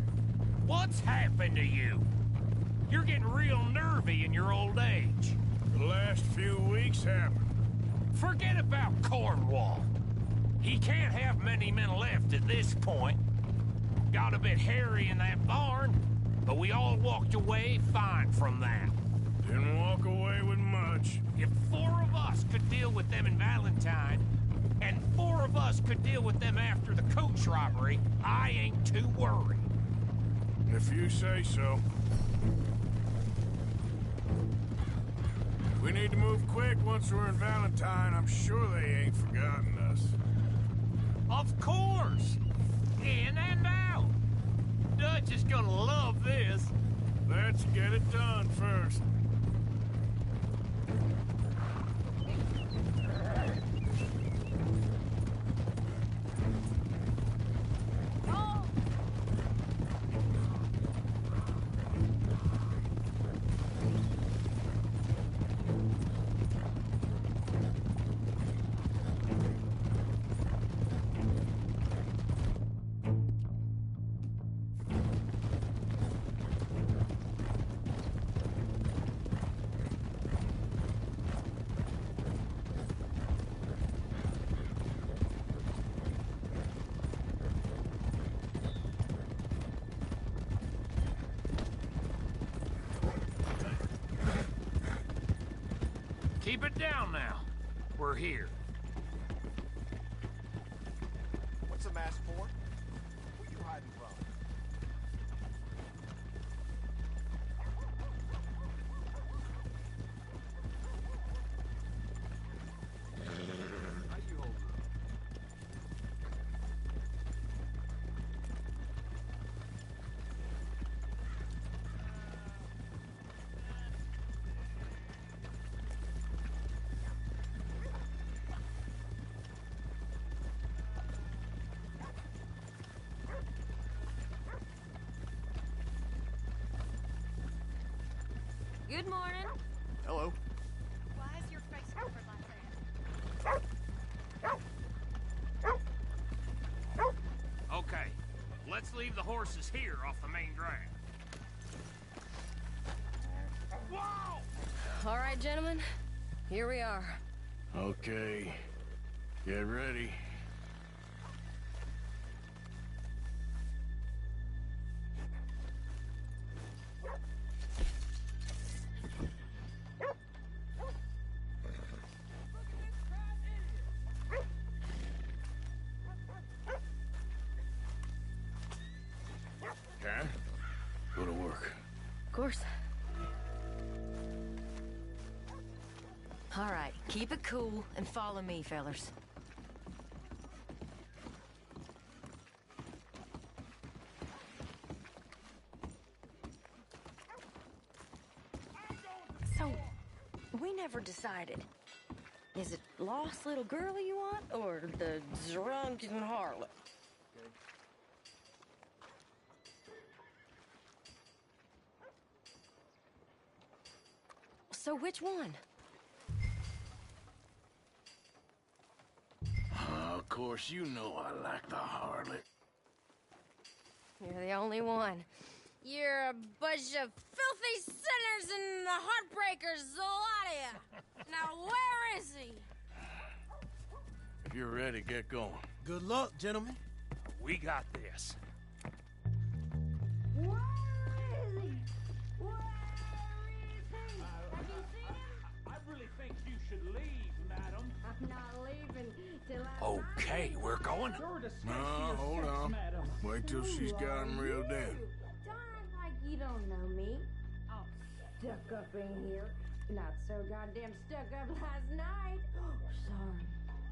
What's happened to you? You're getting real nervy in your old age.
The last few weeks happened.
Forget about Cornwall. He can't have many men left at this point. Got a bit hairy in that barn, but we all walked away fine from that.
Didn't walk away with much.
If 4 of us could deal with them in Valentine, and 4 of us could deal with them after the coach robbery, I ain't too worried.
If you say so. We need to move quick once we're in Valentine. I'm sure they ain't forgotten us.
Of course! In and out! Dutch is gonna love this.
Let's get it done first.
Keep it down now. We're here.
What's the mask for? Who you hiding from? How you holding?
Good morning.
Hello.
Why is your face covered like that?
Okay, let's leave the horses here off the main drag. Whoa!
All right, gentlemen. Here we are.
Okay. Get ready. Okay. Go to work.
Of course. All right, keep it cool and follow me, fellers. So, we never decided. Is it lost little girlie you want, or the drunken harlot? So which one?
Of course, you know I like the harlot.
You're the only one. You're a bunch of filthy sinners and the heartbreakers, the lot of you. Now, where is he?
If you're ready, get going.
Good luck, gentlemen.
We got this.
Where is he? Where is he? Have you seen him?
I really think you should leave, madam.
I'm not leaving till I...
Okay, Hey, we're going?
No, hold on. Wait till she's got him reeled in.
Don't act like you don't know me. All stuck up in here. Not so goddamn stuck up last night. Sorry.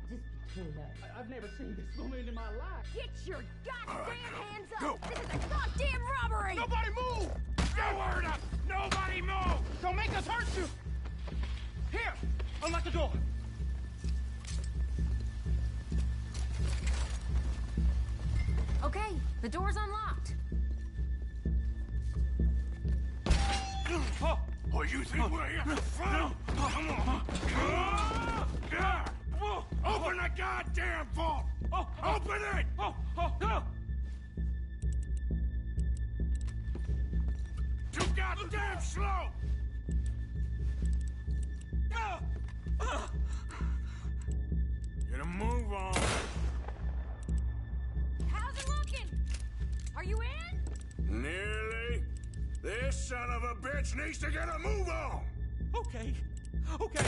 Just between us.
I've never seen this woman in my life.
Get your goddamn hands up!
Go.
This is a goddamn robbery!
Nobody move!
Get word up! Nobody move!
Don't make us hurt you! Here! Unlock the door!
Okay, the door's unlocked.
Oh, you think we're here for fun? Come on! Open the goddamn vault! Open it! Too goddamn slow! Get a move on.
How's it looking? Are you in?
Nearly. This son of a bitch needs to get a move on.
Okay. Okay.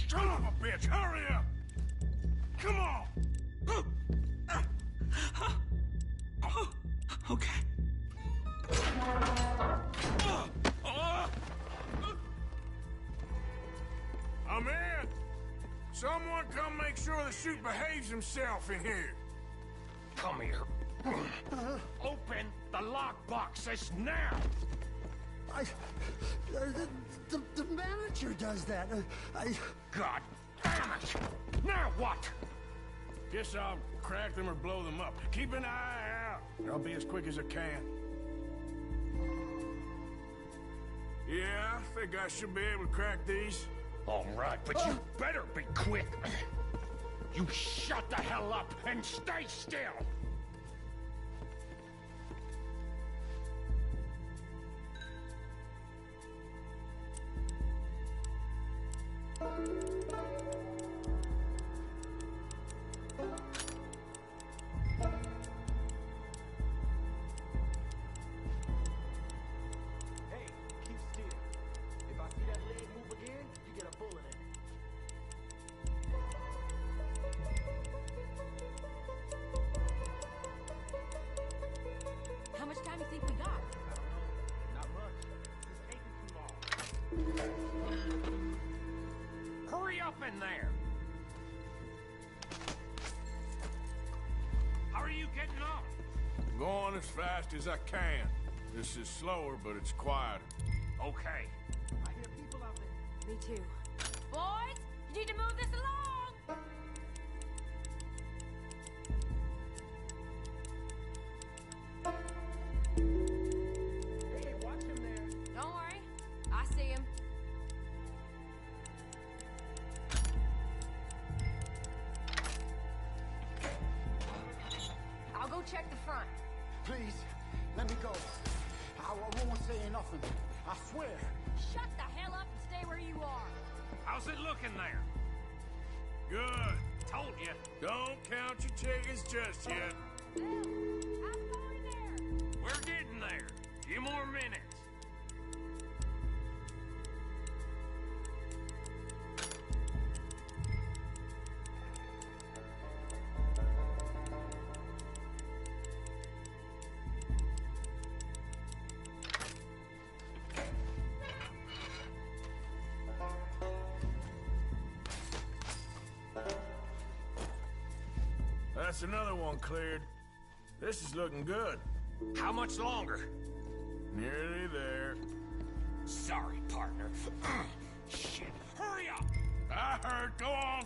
Son of a bitch, hurry up! Come on!
Okay.
I'm in! Someone come make sure the chute behaves himself in here.
Come here. Open the lockboxes now!
The manager does that.
God damn it! Now what?
Guess I'll crack them or blow them up. Keep an eye out. I'll be as quick as I can. Yeah, I think I should be able to crack these.
All right, but you better be quick. You shut the hell up and stay still!
Hey, keep still. If I see that leg move again, you get a bullet in it.
How much time do you think we got?
Not much. This ain't too long.
Hurry up in there! How are you getting on?
Going as fast as I can. This is slower, but it's quieter.
Okay.
I hear people out there.
Me too. Boys, you need to move this along!
Hey, watch him there.
Don't worry. I see him. I'll go check the front.
Please, let me go. I won't say nothing. I swear.
Shut the hell up and stay where you are.
How's it looking there?
Good.
Told you.
Don't count your chickens just yet.
We're getting there. Few more minutes.
That's another one cleared. This is looking good.
How much longer?
Nearly there.
Sorry, partner. Shit. Hurry up!
I heard. Go on.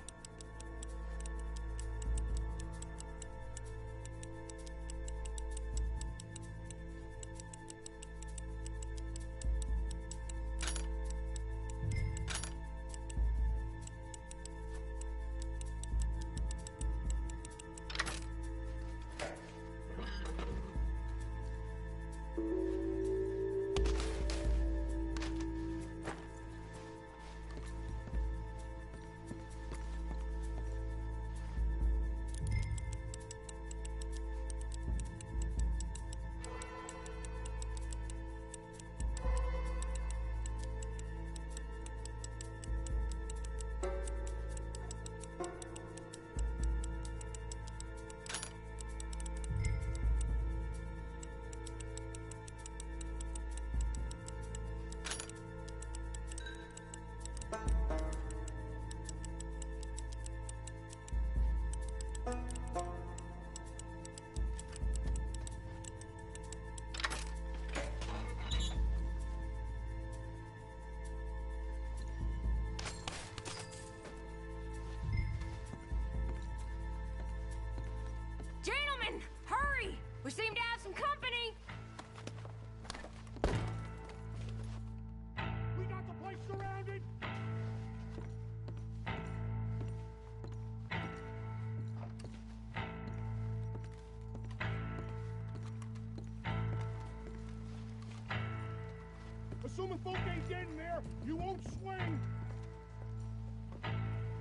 Assuming folk ain't dead in there, you won't swing.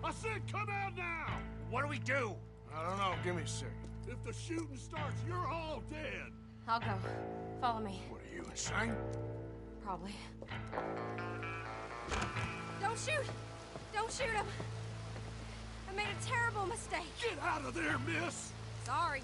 I said come out now!
What do we do?
I don't know. Give me a second. If the shooting starts, you're all dead.
I'll go. Follow me.
What are you, insane?
Probably. Don't shoot! Don't shoot him! I made a terrible mistake.
Get out of there, miss!
Sorry.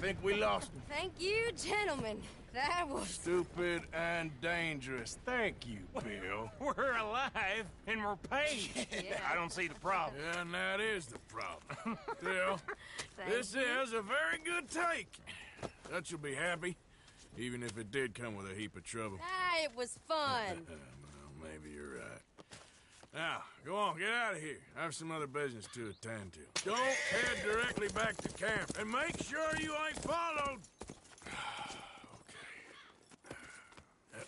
think we lost him.
Thank you, gentlemen. That was...
Stupid and dangerous. Thank you, Bill.
We're alive, and we're paid.
Yeah.
I don't see the problem.
Yeah, and that is the problem. Bill, this is a very good take. Dutch will be happy, even if it did come with a heap of trouble.
Ah, it was fun.
Well, maybe you're right. Now, go on, get out of here. I have some other business to attend to. Don't head directly back to camp, and make sure you ain't followed. Okay. Yep,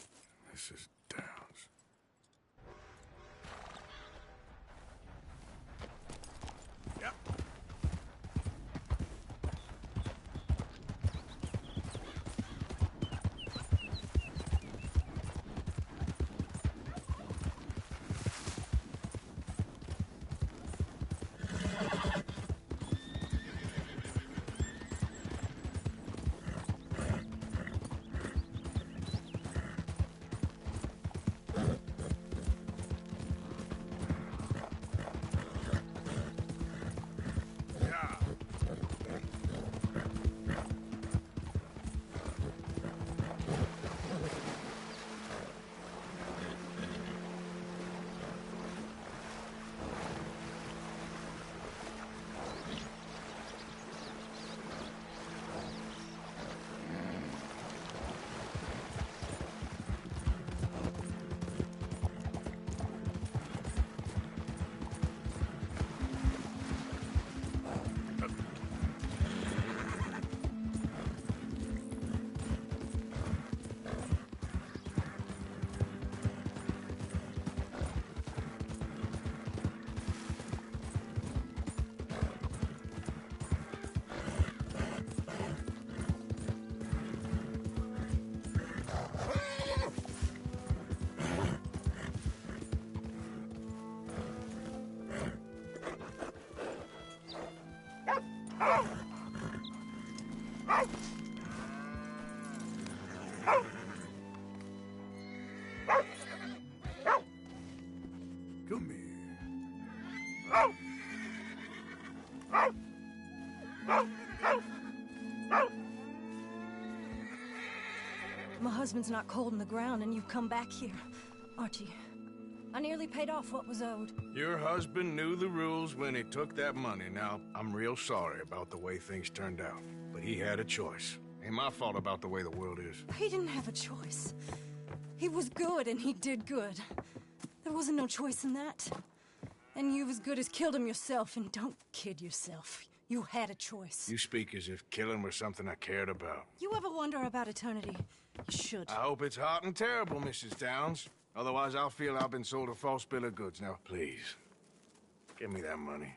this is Downs. Yep. Come here.
My husband's not cold in the ground, and you've come back here, Archie. I nearly paid off what was owed.
Your husband knew the rules when he took that money. Now, I'm real sorry about the way things turned out, but he had a choice. Ain't my fault about the way the world is.
He didn't have a choice. He was good, and he did good. There wasn't no choice in that. And you've as good as killed him yourself, and don't kid yourself. You had a choice.
You speak as if killing was something I cared about.
You ever wonder about eternity? You should.
I hope it's hot and terrible, Mrs. Downs. Otherwise, I'll feel I've been sold a false bill of goods. Now, please, give me that money.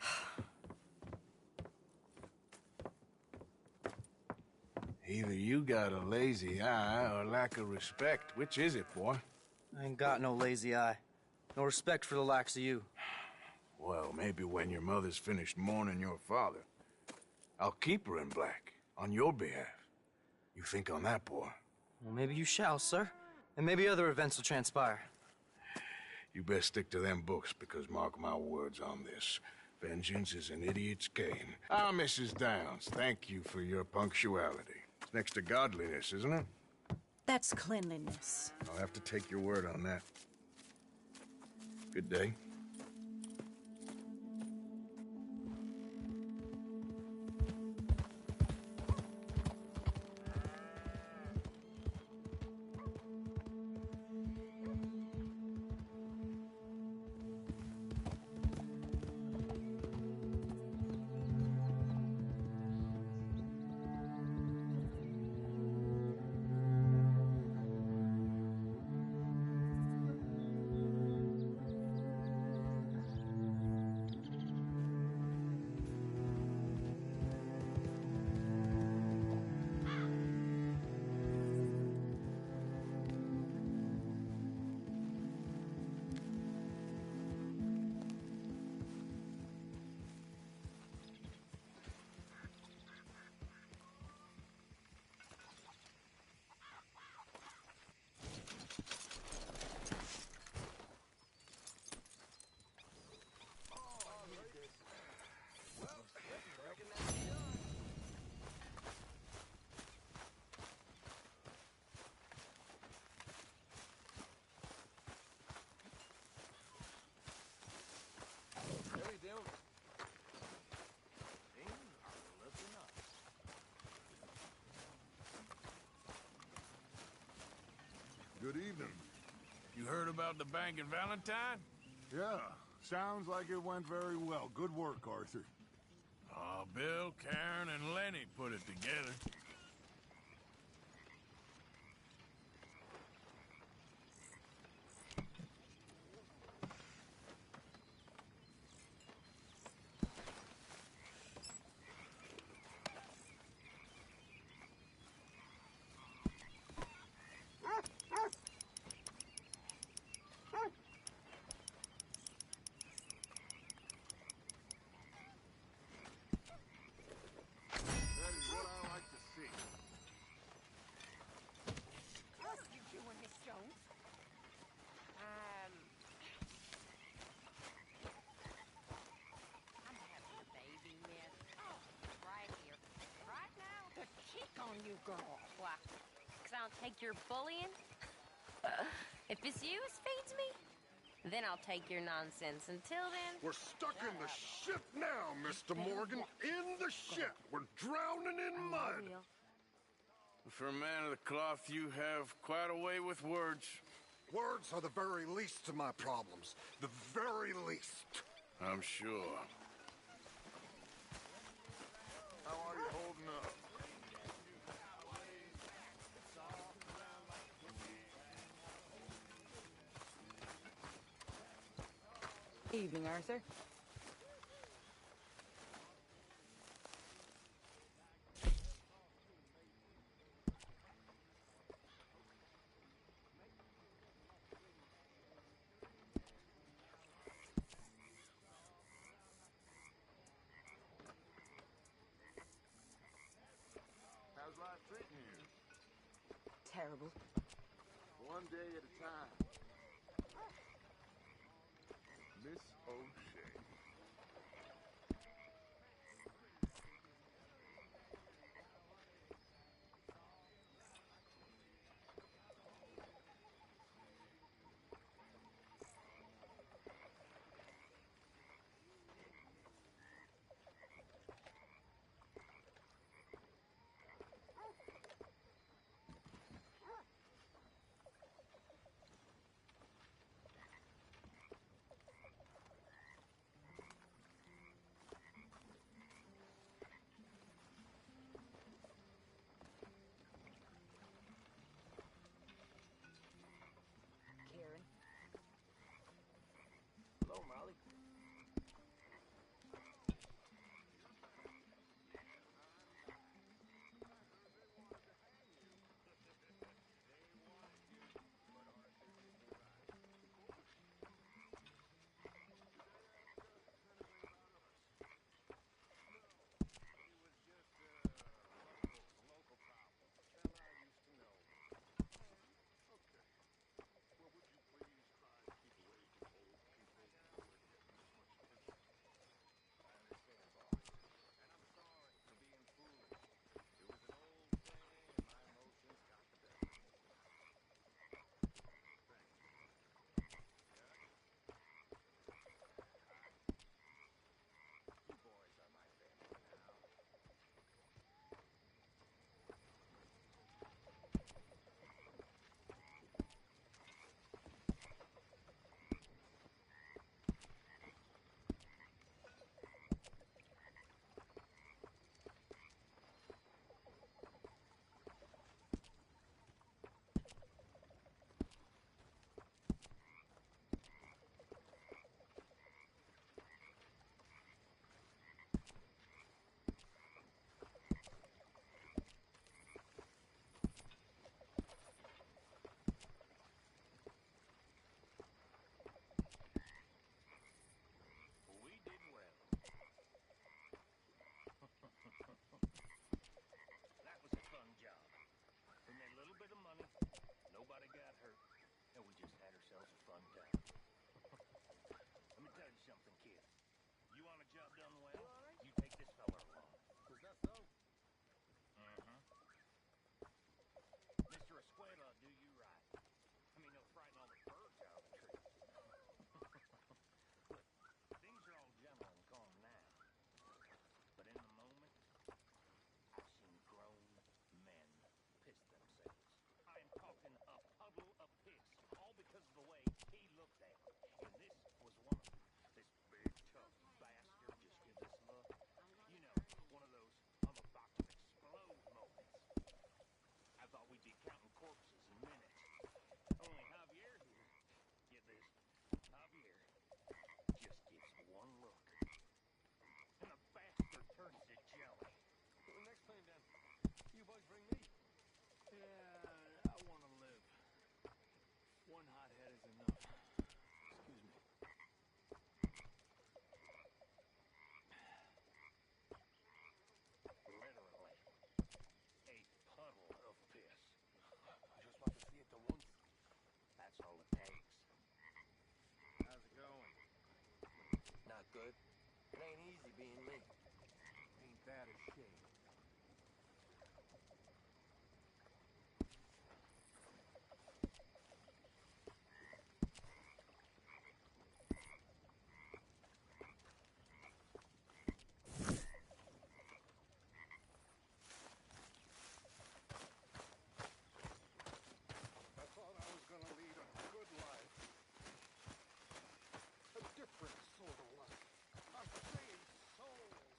Either you got a lazy eye or lack of respect. Which is it, boy?
I ain't got no lazy eye. No respect for the likes of you.
Well, maybe when your mother's finished mourning your father, I'll keep her in black, on your behalf. You think on that, boy?
Well, maybe you shall, sir. And maybe other events will transpire.
You best stick to them books, because mark my words on this. Vengeance is an idiot's game. Ah, Mrs. Downs, thank you for your punctuality. It's next to godliness, isn't it?
That's cleanliness.
I'll have to take your word on that. Good day. Good evening. You heard about the bank in Valentine?
Yeah, sounds like it went very well. Good work, Arthur.
Bill, Karen, and Lenny put it together.
You girl. Why? Because I'll take your bullying? If it's you as feeds me, then I'll take your nonsense. Until then...
We're stuck in the shit now, Mr. Morgan. In the shit. We're drowning in mud.
For a man of the cloth, you have quite a way with words.
Words are the very least of my problems. The very least.
I'm sure.
How are you holding up?
Evening, Arthur.
How's life treating you?
Terrible.
One day at a time. O'Shea.
Karen.
Hello, Molly. That was a fun job. We made a little bit of money, nobody got hurt, and we just had ourselves a fun time. Let me tell you something, kid. You want a job done well, you take this fella along.
Is that so?
Mm-hmm. Mr. Escuela will do you right. I mean, he'll frighten all the birds out of the tree. Look, things are all gentle and calm now. But in the moment, I've seen grown men piss themselves. I'm talking a puddle of piss, all because of the way he looked at it. And this was one of them. This big, tough bastard just gives this look. You know, one of those I'm about to explode moments. I thought we'd be counting corpses in minutes. Only Javier here, get this, Javier just gives one look. And the bastard turns to jelly.
Well, next time, then, you boys bring me.
Yeah, I want to live. One hothead is enough. Excuse me.
Literally. A puddle of piss.
I just want to see it the once.
That's all it takes.
How's it going?
Not good. It ain't easy being me.
Ain't that a shame? I thought I was gonna lead a good life. A different sort of life. I'm saying souls.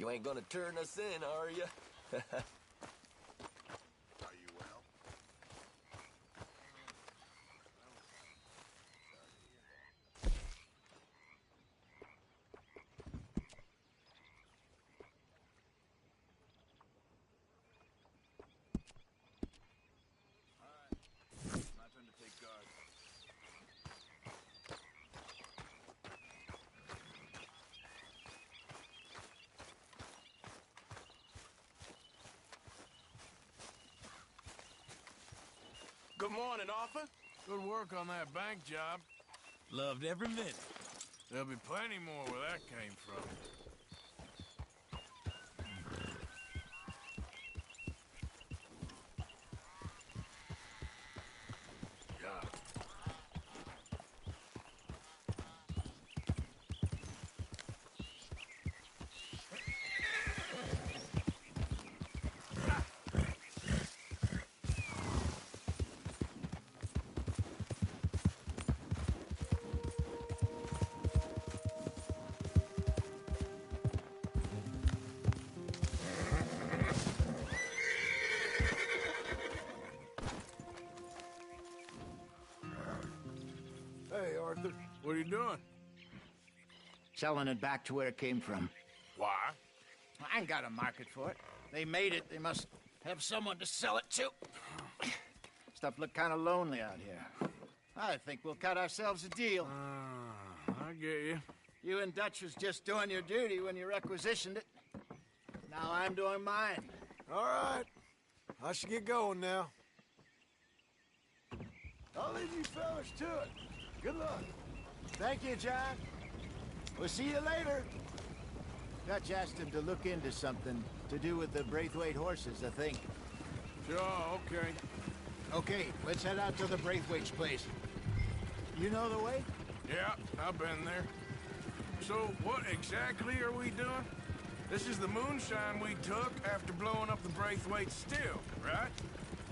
You ain't gonna turn us in, are you?
Are you well?
My turn to take guard.
Good morning, Arthur.
Good work on that bank job.
Loved every minute.
There'll be plenty more where that came from. God.
Hey, Arthur.
What are you doing?
Selling it back to where it came from.
Why?
I ain't got a market for it. They made it. They must have someone to sell it to. Stuff look kind of lonely out here. I think we'll cut ourselves a deal.
I get you.
You and Dutch was just doing your duty when you requisitioned it. Now I'm doing mine.
All right. I should get going now.
I'll leave you fellas to it. Good luck. Thank you, John. We'll see you later. Dutch asked him to look into something to do with the Braithwaite horses, I think.
Sure, okay.
Okay, let's head out to the Braithwaite's place. You know the way?
Yeah, I've been there. So, what exactly are we doing? This is the moonshine we took after blowing up the Braithwaite still, right?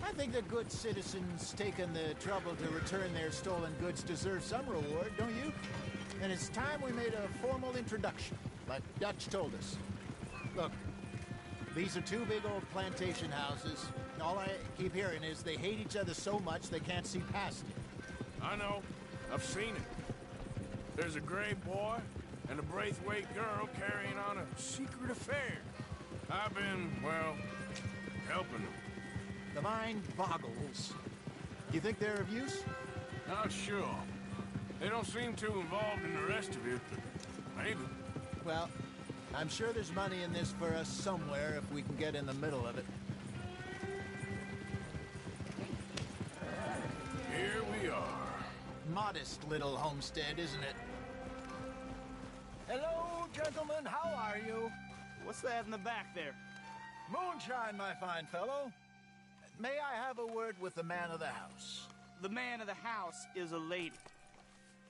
I think the good citizens taking the trouble to return their stolen goods deserve some reward, don't you? And it's time we made a formal introduction, like Dutch told us. Look, these are two big old plantation houses. All I keep hearing is they hate each other so much they can't see past it.
I know. I've seen it. There's a gray boy and a Braithwaite girl carrying on a secret affair. I've been, well, helping them.
The mind boggles. You think they're of use?
Not sure. They don't seem too involved in the rest of it, but maybe.
Well, I'm sure there's money in this for us somewhere if we can get in the middle of it.
Here we are.
Modest little homestead, isn't it? Hello, gentlemen. How are you?
What's that in the back there?
Moonshine, my fine fellow. May I have a word with the man of the house?
The man of the house is a lady.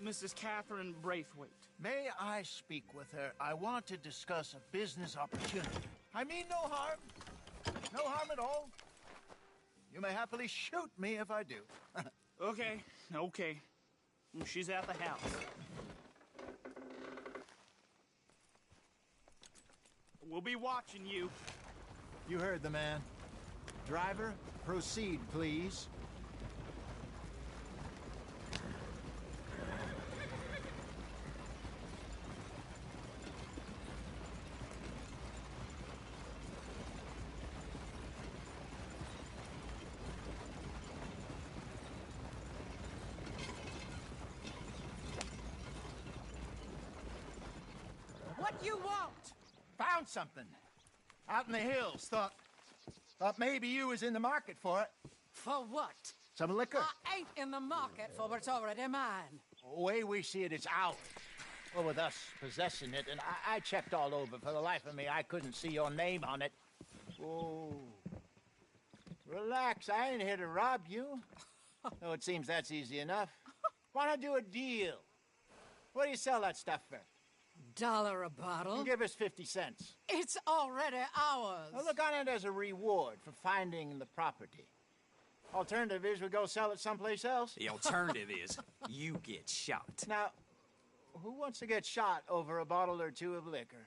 Mrs. Catherine Braithwaite.
May I speak with her? I want to discuss a business opportunity. I mean no harm. No harm at all. You may happily shoot me if I do.
Okay. She's at the house. We'll be watching you.
You heard the man. Driver, proceed, please.
What you want?
Found something. Out in the hills. Thought maybe you was in the market for it.
For what?
Some liquor.
I ain't in the market for what's already mine.
The way we see it, it's ours. Well, with us possessing it, and I checked all over. For the life of me, I couldn't see your name on it. Oh. Relax, I ain't here to rob you. Though it seems that's easy enough. Wanna do a deal? What do you sell that stuff for?
$1 a bottle?
Give us 50 cents.
It's already ours.
Well, look on it as a reward for finding the property. Alternative is we go sell it someplace else.
The alternative is you get shot.
Now, who wants to get shot over a bottle or two of liquor?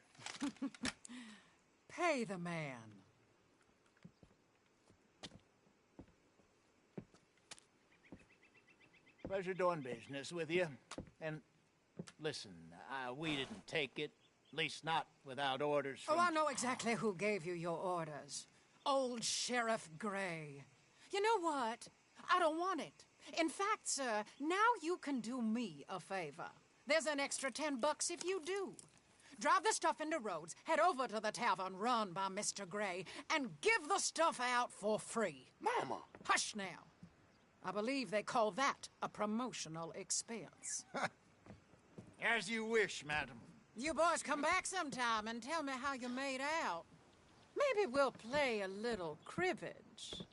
Pay the man.
Pleasure doing business with you. And listen, we didn't take it. At least not without orders from...
Oh, I know exactly who gave you your orders. Old Sheriff Gray. You know what? I don't want it. In fact, sir, now you can do me a favor. There's an extra $10 if you do. Drive the stuff into Rhodes, head over to the tavern run by Mr. Gray, and give the stuff out for free.
Mama!
Hush now. I believe they call that a promotional expense.
As you wish, madam.
You boys come back sometime and tell me how you made out. Maybe we'll play a little cribbage.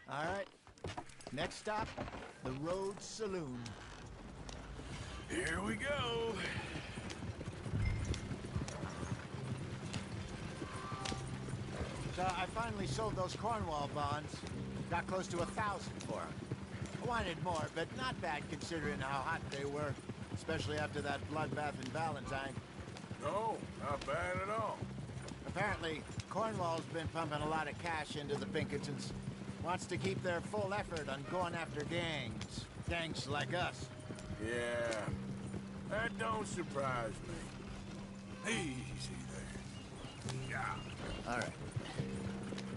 All right. Next stop, the Rhodes Saloon.
Here we go.
So I finally sold those Cornwall bonds. Got close to 1,000 for them. I wanted more, but not bad considering how hot they were. Especially after that bloodbath in Valentine.
No, not bad at all.
Apparently, Cornwall's been pumping a lot of cash into the Pinkertons. Wants to keep their full effort on going after gangs. Gangs like us.
Yeah, that don't surprise me. Easy there. Yeah.
All right.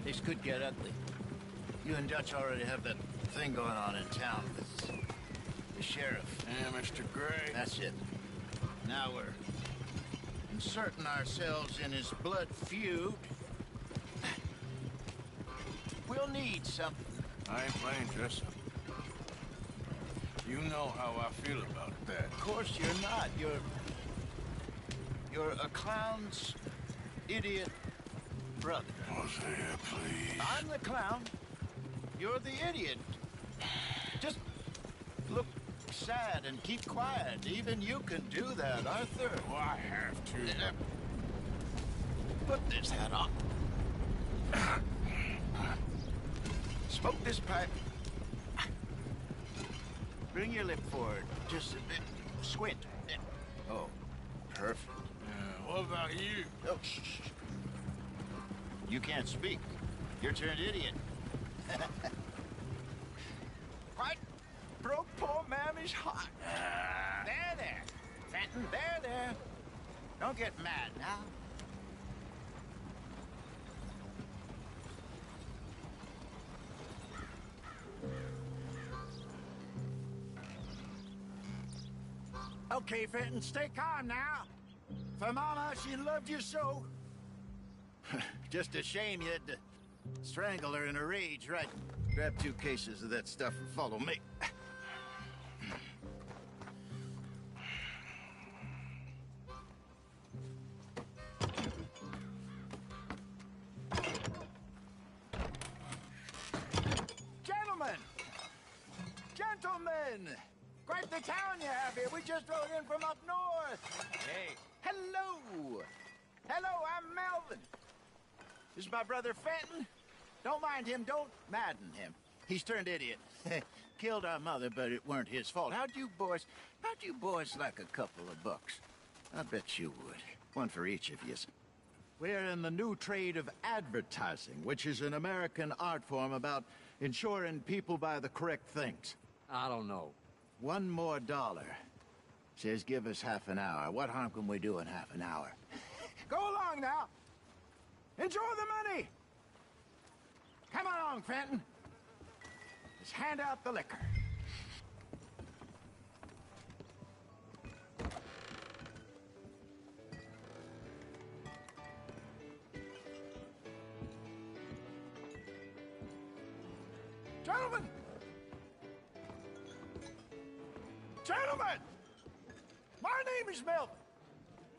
This could get ugly. You and Dutch already have that thing going on in town with the sheriff.
Yeah, Mr. Gray.
That's it. Now we're inserting ourselves in his blood feud. We'll need something.
I ain't playing dress up. You know how I feel about that.
Of course you're not. You're a clown's idiot brother.
Hosea, please.
I'm the clown. You're the idiot. Just look sad and keep quiet. Even you can do that, Arthur.
Oh, I have to.
Put this hat on. Smoke this pipe. Bring your lip forward just a bit. Squint. Oh, perfect.
What about you?
Oh, shh. You can't speak. You're turned idiot. Quite broke poor Mammy's heart. There. Fenton, there. Don't get mad now. Okay, Fenton, stay calm now. For Mama, she loved you so. Just a shame you had to strangle her in a rage, right? Grab 2 cases of that stuff and follow me. Gentlemen! Quite the town you have here. We just rode in from up north. Hey. Hello. I'm Melvin. This is my brother Fenton. Don't mind him. Don't madden him. He's turned idiot. Killed our mother, but it weren't his fault. How'd you boys like a couple of bucks? I bet you would. One for each of you. We're in the new trade of advertising, which is an American art form about ensuring people buy the correct things.
I don't know.
$1 more. Says give us half an hour. What harm can we do in half an hour? Go along now. Enjoy the money. Come along, Fenton. Let's hand out the liquor. Gentlemen! My name is Melvin.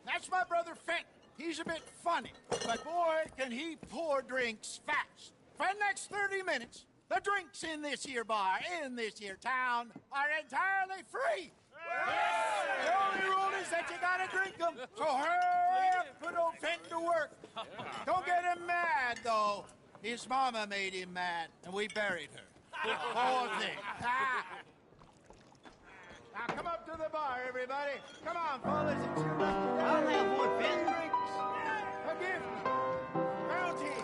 That's my brother Fenton. He's a bit funny, but boy, can he pour drinks fast. For the next 30 minutes, the drinks in this here bar, in this here town, are entirely free. Yeah. The only rule is that you gotta drink them. So hurry up, put old Fenton to work. Don't get him mad, though. His mama made him mad, and we buried her. Poor thing. Now come up to the bar, everybody. Come on, fellas. I'll have one, Fenton. gift. Bounty.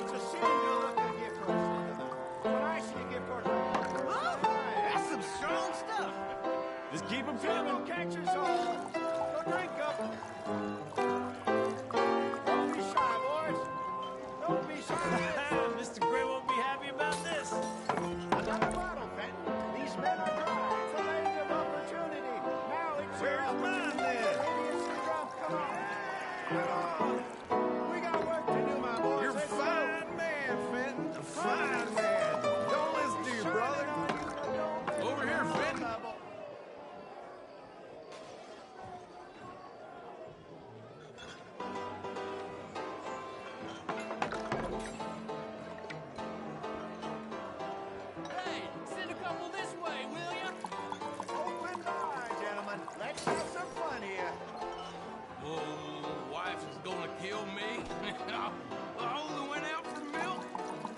It's a sin to look a gift horse in the mouth. When I see a gift horse,
That's some strong stuff. Just keep them
Some
coming.
will catch us all. Go drink up. Don't be shy, boys. Don't be shy.
Mr. Gray won't be happy about this.
Another bottle, Fenton. These men are dry. It's a land of opportunity. Now it's your
Where's mine,
opportunity.
then?
Idiots to jump. Come on. Come on. We got work to do, my boys.
You're a
Let's go.
fine man, Fenton. A fine man. Don't listen to your brother. Over here, Fenton.
Hey, send a couple this way, will ya?
Open the eye, gentlemen. Let's have some fun here.
Oh, wife is gonna kill me. I only went out for milk.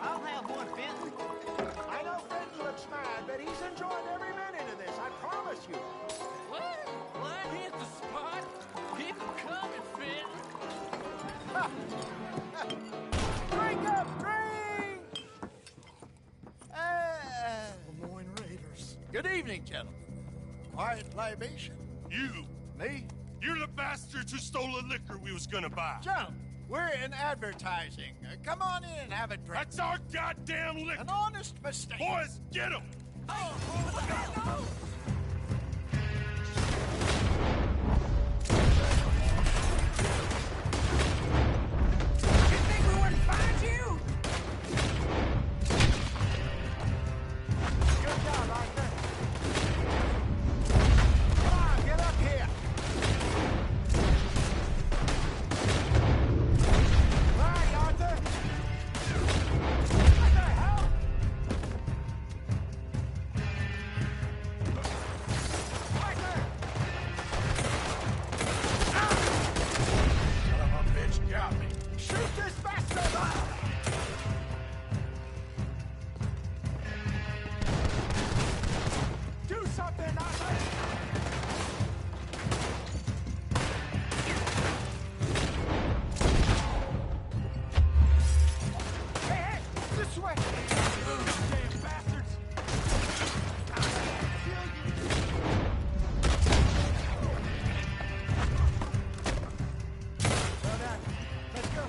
I'll have one, Fenton.
I know Fenton looks mad, but he's enjoying every minute of this. I promise you.
What? Line hit the spot. Keep 'em coming, Finn.
Drink up, drink!
Lemoyne Raiders.
Good evening, gentlemen. Quiet libation.
You.
Me?
You're the bastards who stole the liquor we was gonna buy.
Gentlemen, we're in advertising. Come on in and have a drink.
That's our goddamn liquor.
An honest mistake.
Boys, get him!
You think we wouldn't find you?
Good job, Arthur. Come on, get up here. All right, Arthur. What the hell? Arthur!
Son of a bitch got me.
Shoot this bastard! Do something, Arthur! Hey, hey! This way! Damn bastards! I'll kill you! Well done. Let's go.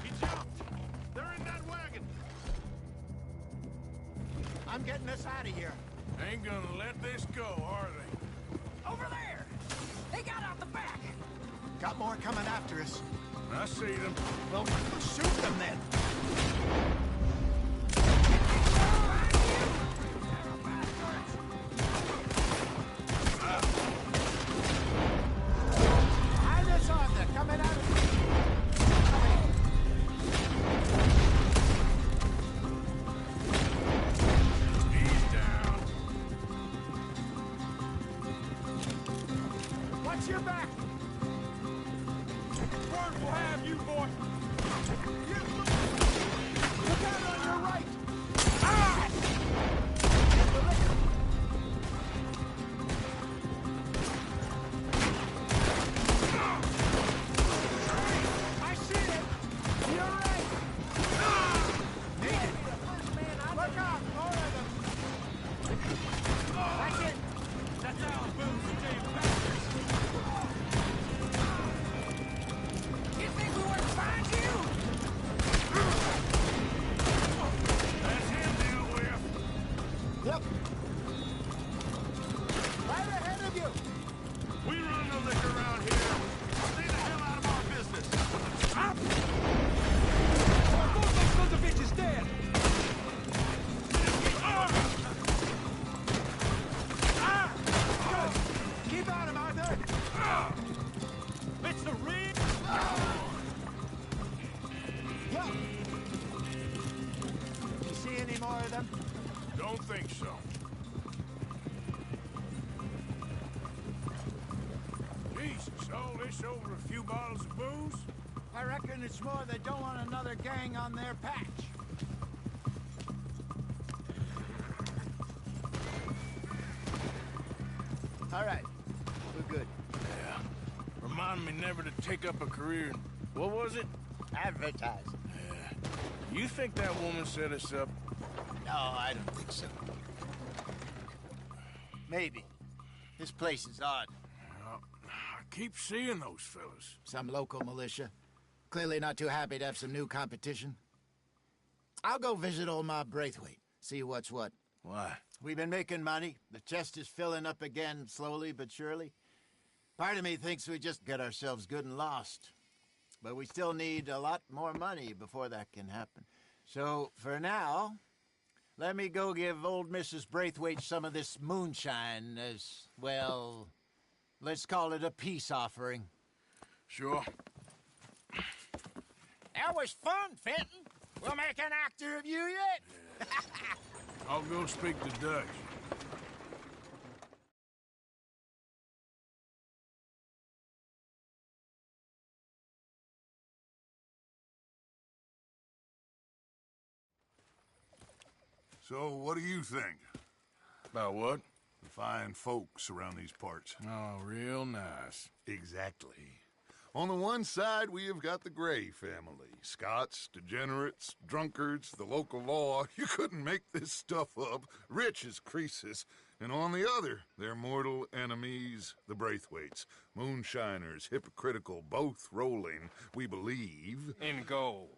He jumped! They're in that wagon!
I'm getting us out of here.
Ain't gonna let this go, are they?
Over there! They got out the back!
Got more coming after us.
I see them.
Well, shoot them then. Hide us on there, coming out of
He's down.
Watch your back!
Word will have you, boy.
Look out on your right! I see it! You're right! Need it! Look out! More of them! That's it!
That's how it booms the damn bastards.
You think we wouldn't find you?
this over a few bottles of booze?
I reckon it's more they don't want another gang on their patch. All right, we're good.
Yeah. Remind me never to take up a career in, what was it?
Advertising.
Yeah. You think that woman set us up?
No, I don't think so. Maybe. This place is odd.
Well, I keep seeing those fellas.
Some local militia. Clearly not too happy to have some new competition. I'll go visit old Ma Braithwaite, see what's what.
Why?
We've been making money. The chest is filling up again, slowly but surely. Part of me thinks we just get ourselves good and lost. But we still need a lot more money before that can happen. So, for now, let me go give old Mrs. Braithwaite some of this moonshine as, well, let's call it a peace offering.
Sure.
That was fun, Fenton. We'll make an actor of you yet.
I'll go speak to Dutch.
So, what do you think?
About what?
The fine folks around these parts.
Oh, real nice.
Exactly. On the one side, we have got the Gray family. Scots, degenerates, drunkards, the local law. You couldn't make this stuff up. Rich as Croesus. And on the other, their mortal enemies, the Braithwaites. Moonshiners, hypocritical, both rolling, we believe.
In gold.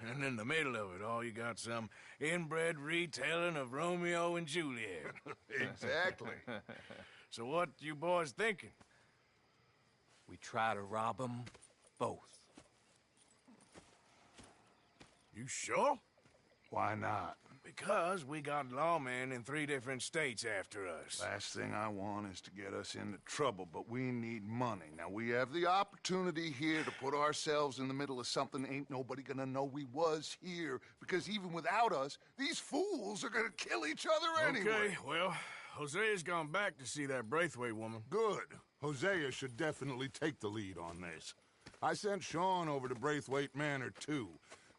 And in the middle of it all, you got some inbred retelling of Romeo and Juliet.
Exactly.
So what you boys thinking?
We try to rob them both.
You sure?
Why not?
Because we got lawmen in 3 different states after us.
Last thing I want is to get us into trouble, but we need money. Now, we have the opportunity here to put ourselves in the middle of something ain't nobody gonna know we was here, because even without us, these fools are gonna kill each other anyway.
Okay, well, Hosea's gone back to see that Braithwaite woman.
Good. Hosea should definitely take the lead on this. I sent Sean over to Braithwaite Manor, too.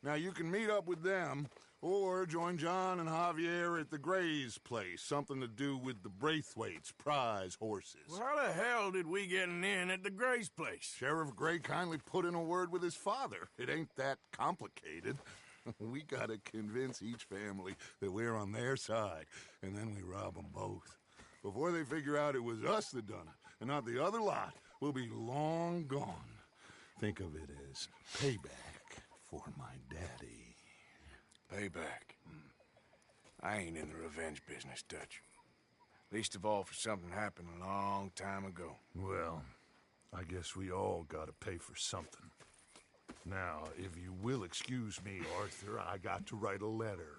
Now, you can meet up with them, or join John and Javier at the Gray's place. Something to do with the Braithwaite's prize horses.
Well, how the hell did we get in at the Gray's place?
Sheriff Gray kindly put in a word with his father. It ain't that complicated. We gotta convince each family that we're on their side, and then we rob them both. Before they figure out it was us that done it, and not the other lot, we'll be long gone. Think of it as payback for my daddy.
Payback. I ain't in the revenge business, Dutch. Least of all for something happened a long time ago.
Well, I guess we all gotta pay for something. Now, if you will excuse me, Arthur, I got to write a letter.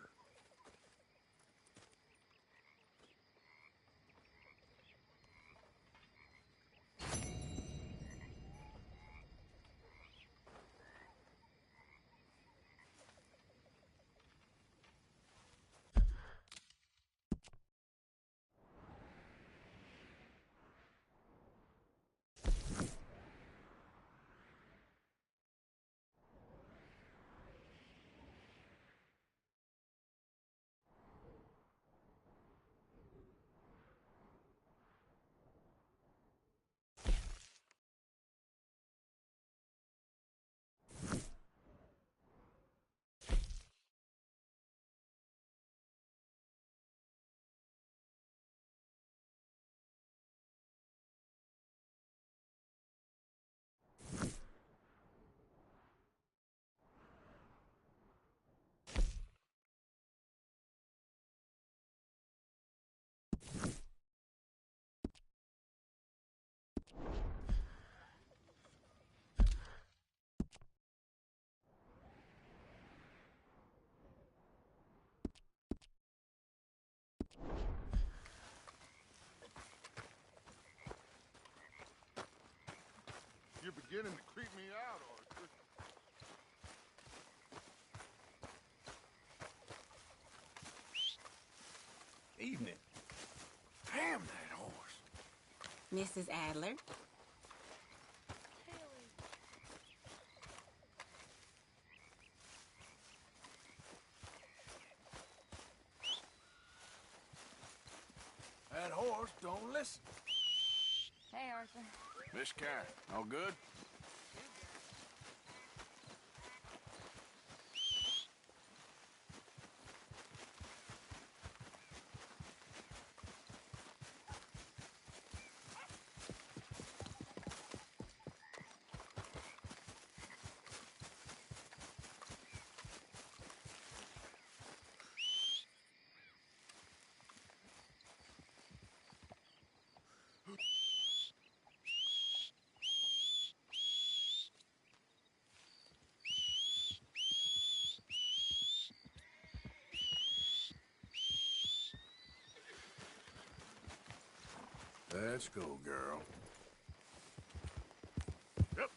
You're beginning to creep me out, Arthur.
Evening. Damn that horse.
Mrs. Adler?
horse don't listen.
Hey, Arthur.
Miss Karen, all good? Let's go, girl. Yep.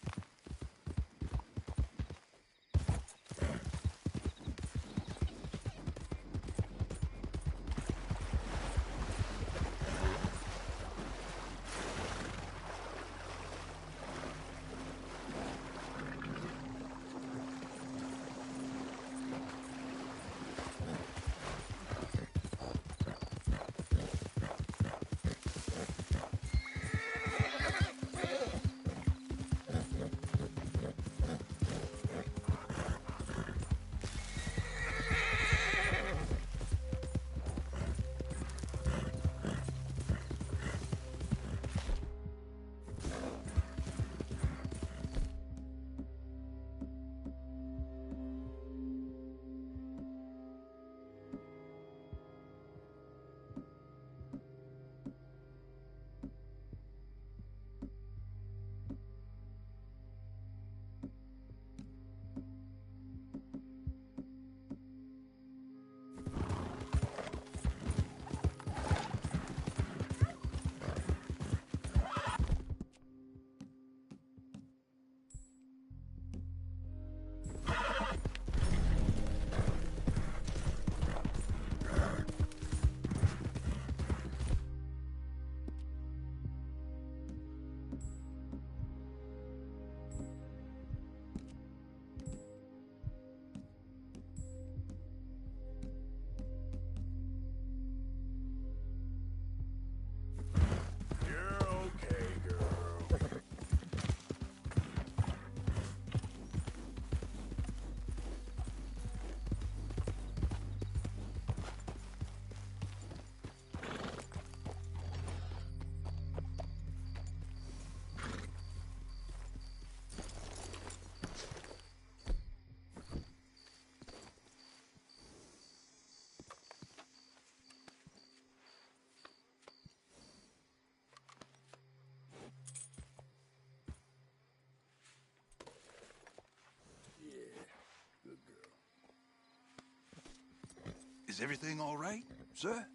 Is everything all right, sir?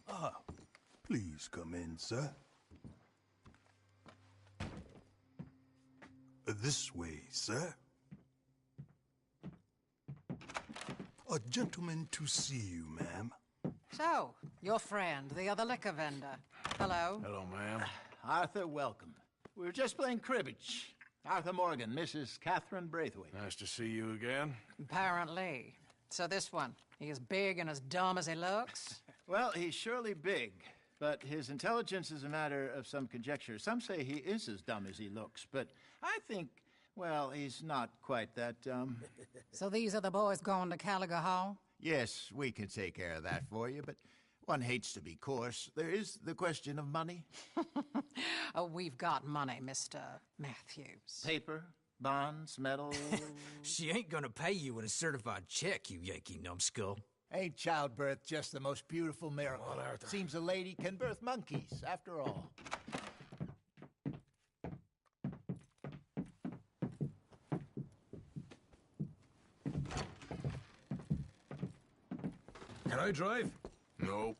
Ah, please come in, sir. This way, sir. A gentleman to see you, ma'am.
So, your friend, the other liquor vendor. Hello.
Hello, ma'am.
Arthur, welcome. We were just playing cribbage. Arthur Morgan, Mrs. Catherine Braithwaite.
Nice to see you again.
Apparently. So this one, he is big and as dumb as he looks?
Well, he's surely big, but his intelligence is a matter of some conjecture. Some say he is as dumb as he looks, but I think, well, he's not quite that dumb.
So these are the boys going to Caliga Hall?
Yes, we can take care of that for you, but one hates to be coarse. There is the question of money.
Oh, we've got money, Mr. Matthews.
Paper, bonds, metal.
She ain't gonna pay you with a certified check, you Yankee numbskull.
Ain't childbirth just the most beautiful miracle? Come on, Arthur. Seems a lady can birth monkeys, after all.
Can I drive?
Nope.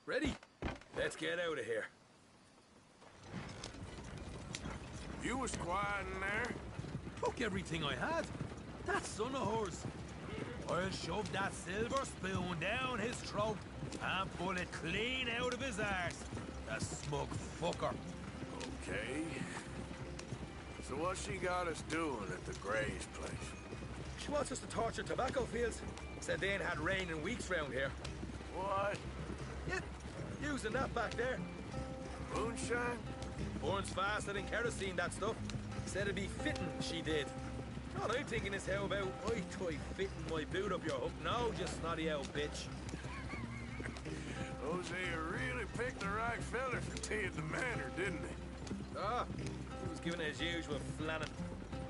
Ready? Let's get out of here.
You was quiet in there?
took everything I had. That son of hers. I'll shove that silver spoon down his throat and pull it clean out of his arse. The smug fucker.
Okay. So what's she got us doing at the Gray's place?
She wants us to torture tobacco fields. Said they ain't had rain in weeks round here.
What?
Yeah, using that back there.
Moonshine?
Burns faster than kerosene, that stuff. Said it'd be fitting, she did. All I'm thinking is how about I try fitting my boot up your hook now, you snotty old bitch.
Hosea really picked the right fella for tea at the manor, didn't he?
Ah, he was giving his usual flannin'.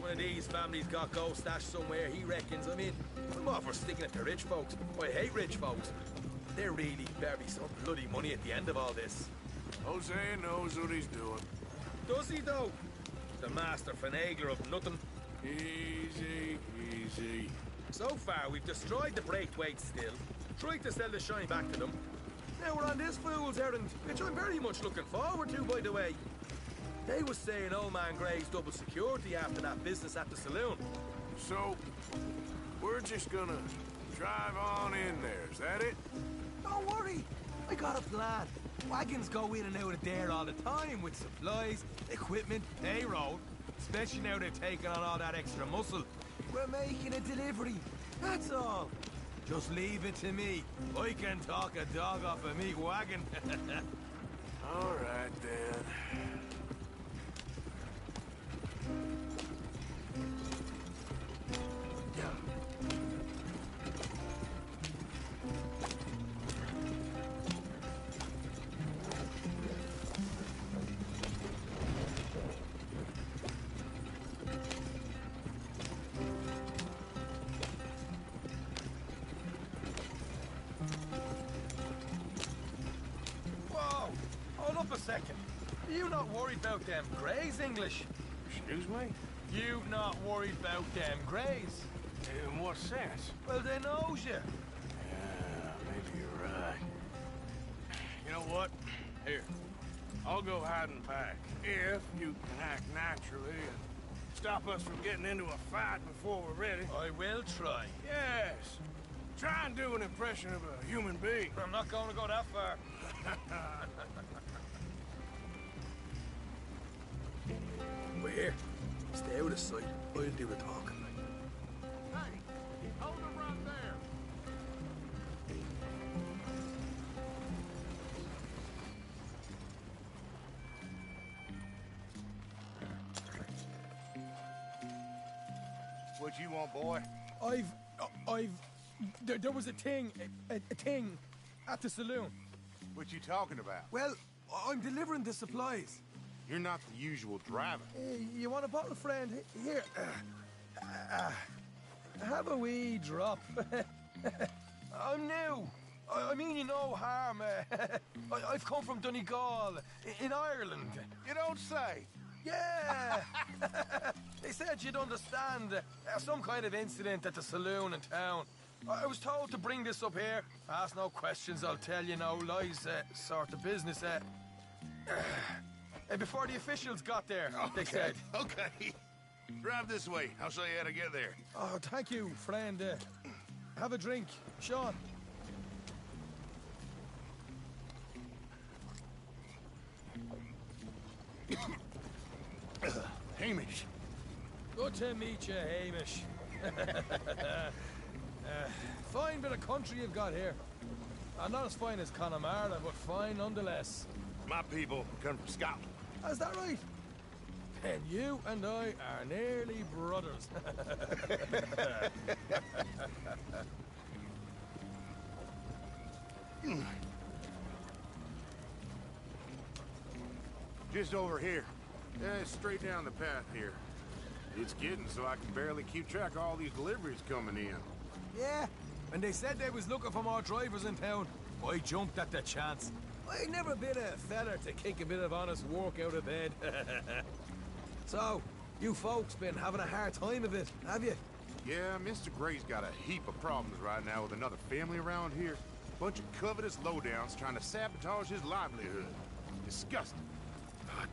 One of these families got gold stashed somewhere, he reckons. I mean, I'm all for sticking it to rich folks. I hate rich folks. There really better be some bloody money at the end of all this.
Hosea knows what he's doing.
Does he, though? The master finagler of nothing.
Easy, easy.
So far, we've destroyed the Braithwaite still, tried to sell the shine back to them. Now we're on this fool's errand, which I'm very much looking forward to, by the way. They was saying old man Gray's double security after that business at the saloon.
So, we're just gonna drive on in there, is that it?
Don't worry, I got a plan. Wagons go in and out of there all the time with supplies, equipment, payroll. Especially now they've taken on all that extra muscle. We're making a delivery, that's all. Just leave it to me. I can talk a dog off a meat wagon.
All right, then.
Second. You not worried about them Greys, English?
Excuse me?
You not worried about them Greys?
In what sense?
Well, they knows you.
Yeah, maybe you're right. You know what? Here, I'll go hide and pack. If you can act naturally and stop us from getting into a fight before we're ready.
I will try.
Yes. Try and do an impression of a human being.
I'm not going to go that far. We're here. Stay out of sight. I'll do the talking.
Hey, hold them right there.
What you want, boy?
There was a thing at the saloon.
What you talking about?
Well, I'm delivering the supplies.
You're not the usual driver.
You want a bottle, friend? Here. Have a wee drop. I'm new. I mean you no harm. I've come from Donegal, in Ireland.
You don't say.
Yeah. They said you'd understand. Some kind of incident at the saloon in town. I was told to bring this up here. Ask no questions, I'll tell you no lies, sort of business. Before the officials got there, they said.
Okay. Drive this way. I'll show you how to get there.
Oh, thank you, friend. Have a drink, Sean.
Hamish.
Good to meet you, Hamish. Fine bit of country you've got here. Not as fine as Connemara, but fine nonetheless.
My people come from Scotland.
Is that right? Then you and I are nearly brothers.
Just over here. Yeah, straight down the path here. It's getting so I can barely keep track of all these deliveries coming in.
Yeah, and they said they was looking for more drivers in town. I jumped at the chance. I never been a feller to kick a bit of honest work out of bed. So, you folks been having a hard time of it, have you?
Yeah, Mr. Gray's got a heap of problems right now with another family around here. Bunch of covetous lowdowns trying to sabotage his livelihood. Disgusting.
Oh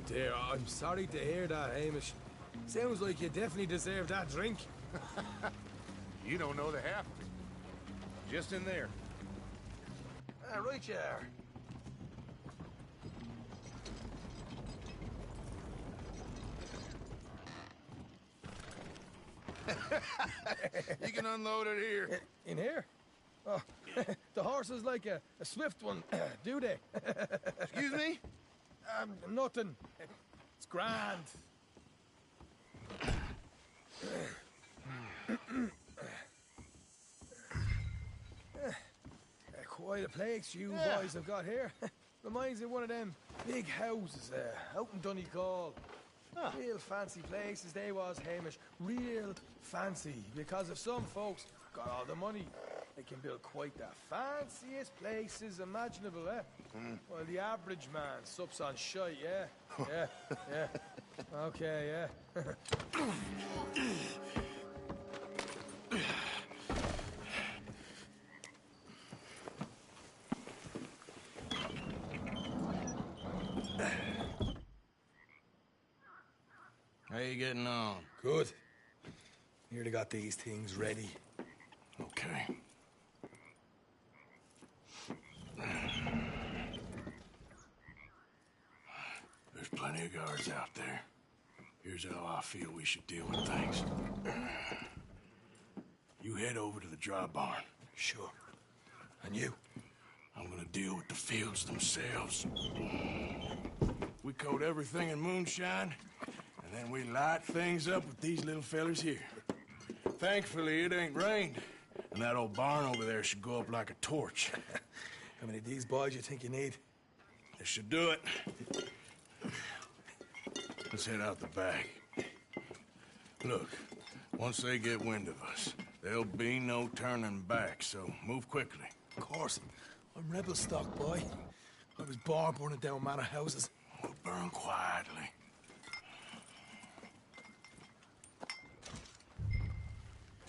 dear, I'm sorry to hear that, Hamish. Sounds like you definitely deserve that drink.
You don't know the half of it. Just in there.
Right you are.
You can unload it here.
In here? Oh, the horse is like a swift one, do they?
Excuse me?
Nothing. It's grand. Quite a place you boys have got here. Reminds me of one of them big houses out in Donegal. Real fancy places they was, Hamish. Real fancy. Because if some folks got all the money, they can build quite the fanciest places imaginable, While the average man sups on shite, yeah. Okay, yeah.
How you getting on?
Good. Nearly got these things ready.
Okay. There's plenty of guards out there. Here's how I feel we should deal with things. You head over to the dry barn.
Sure. And you?
I'm gonna deal with the fields themselves. We coat everything in moonshine, and then we light things up with these little fellers here. Thankfully, it ain't rained, and that old barn over there should go up like a torch.
How many of these boys you think you need?
This should do it. Let's head out the back. Look, once they get wind of us, there'll be no turning back, so move quickly.
Of course. I'm rebel stock, boy. I was born burning down manor houses.
We'll burn quietly.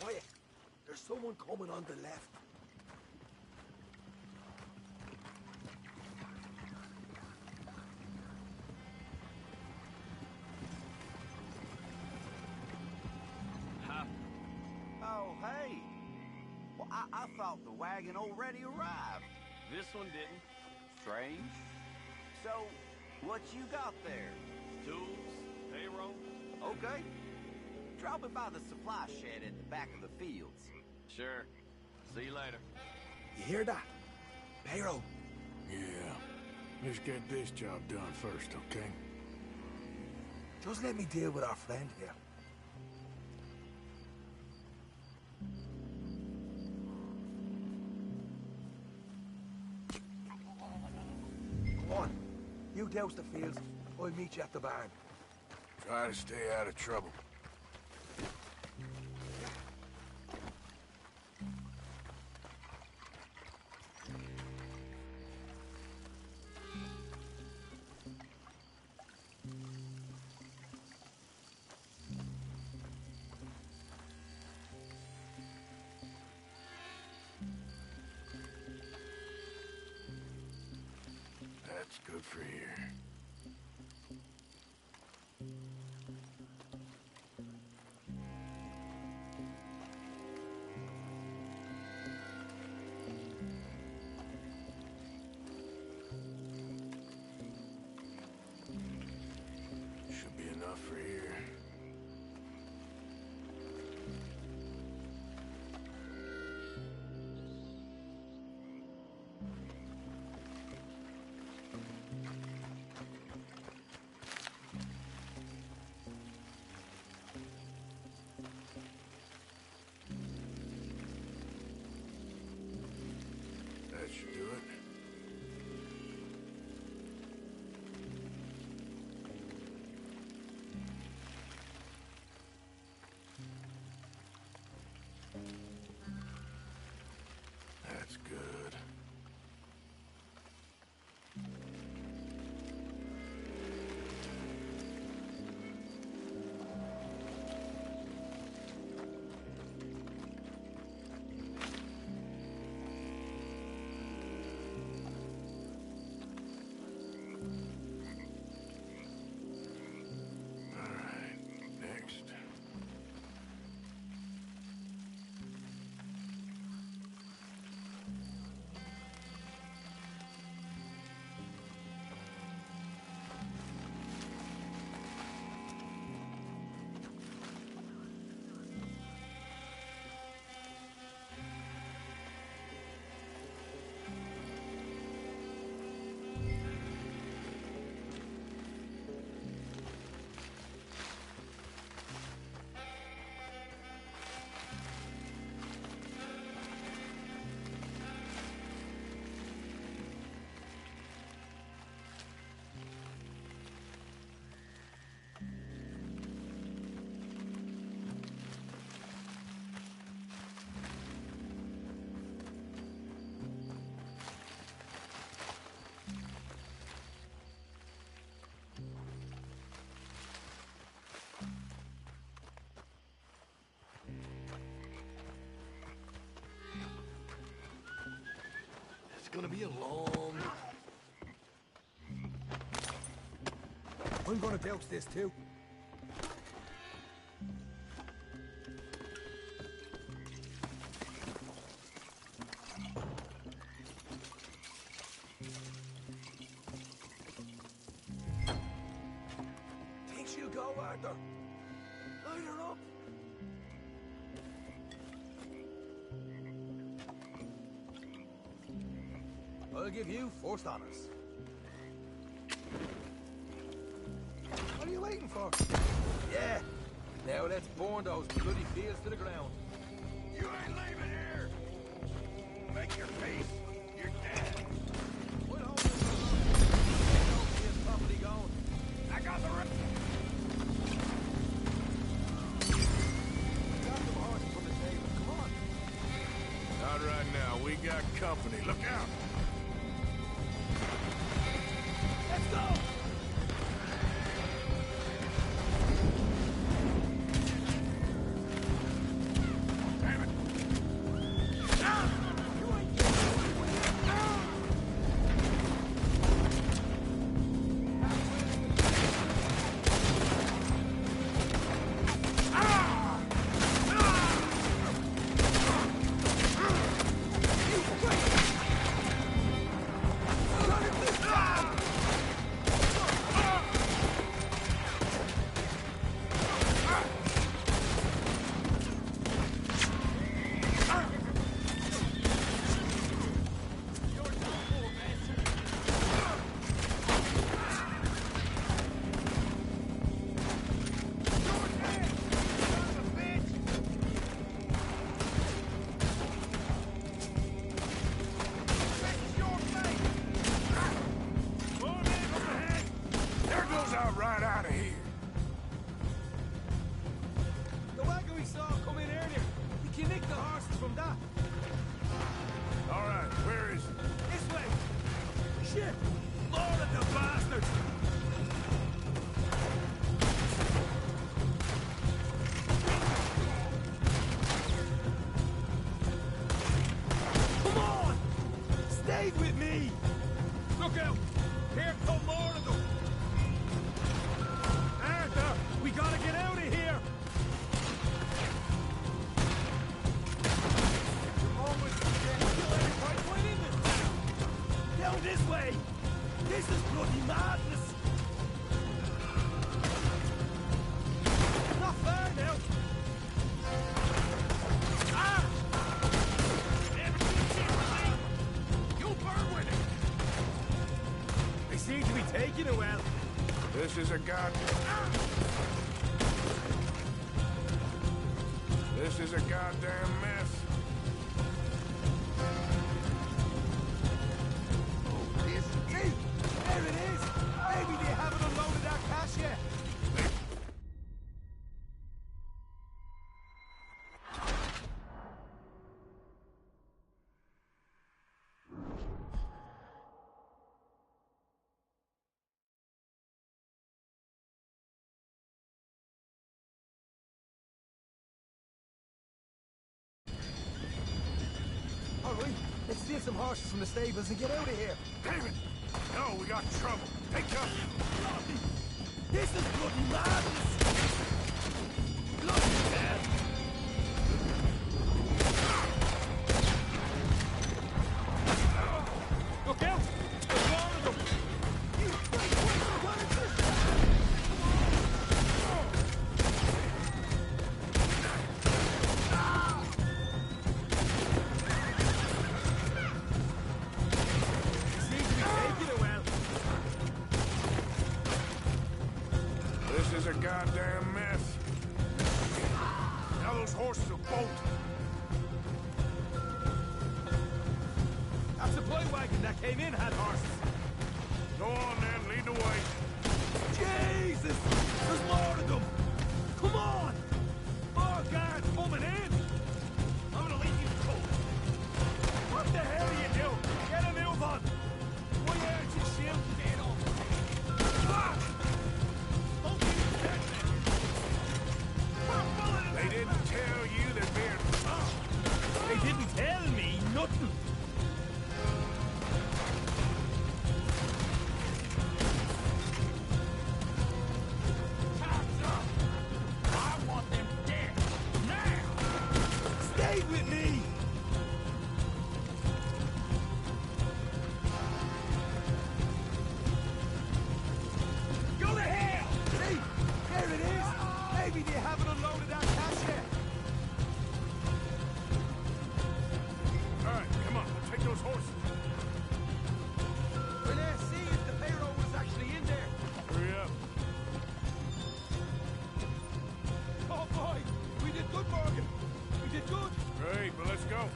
Quiet. There's someone coming on the left.
Oh, hey. Well, I thought the wagon already arrived.
This one didn't.
Strange. So, what you got there?
Tools, payroll.
Okay. Drop it by the supply shed at the back of the fields.
Sure. See you later.
You hear that? Payroll.
Yeah. Let's get this job done first, okay?
Just let me deal with our friend here. Come on. You douse the fields. I'll meet you at the barn.
Try to stay out of trouble. That's good for here. Should be enough for here.
gonna be a long... I'm gonna douse this too. Think she'll go, Arthur? Light her up. I'll give you first honors. What are you waiting for? Yeah. Now let's burn those bloody fields to the ground.
You ain't leaving here! Make your peace! You're dead!
What hole is this property going?
I got the rest!
Got some horses from the table. Come on.
Not right now. We got company. Look out!
Let's go!
Right out of here.
The wagon we saw come in earlier. You can nick the horses from that.
All right, where is it?
This way. Shit! Lord of the bastards! Come on! Stay with me! Look out! Here come more of them! We gotta get out of here! You're almost right in this town! Down this way! This is bloody madness! Not far now! Ah! You'll burn with it! They seem to be taking it well.
This is a This is a goddamn mess.
See? There it is! Maybe they haven't unloaded that cash yet. All right, let's steal some horses from the stables and get out of here.
David! No, we got trouble. Take cover.
This is bloody madness! Bloody hell! Look out! There's more of them! You wait, what is this?
This is a goddamn mess. Now those horses will bolt.
That supply wagon that came in had horses.
Go on then, lead the way.
Jesus! There's more of them! Come on! More guards coming in! I'm gonna leave you cold. What the hell are you doing? Get a move on! Why aren't you shielding? Get off! Fuck! Don't be dead,
They didn't tell you they're being...
They didn't tell me nothing! it good?
Great, but let's go.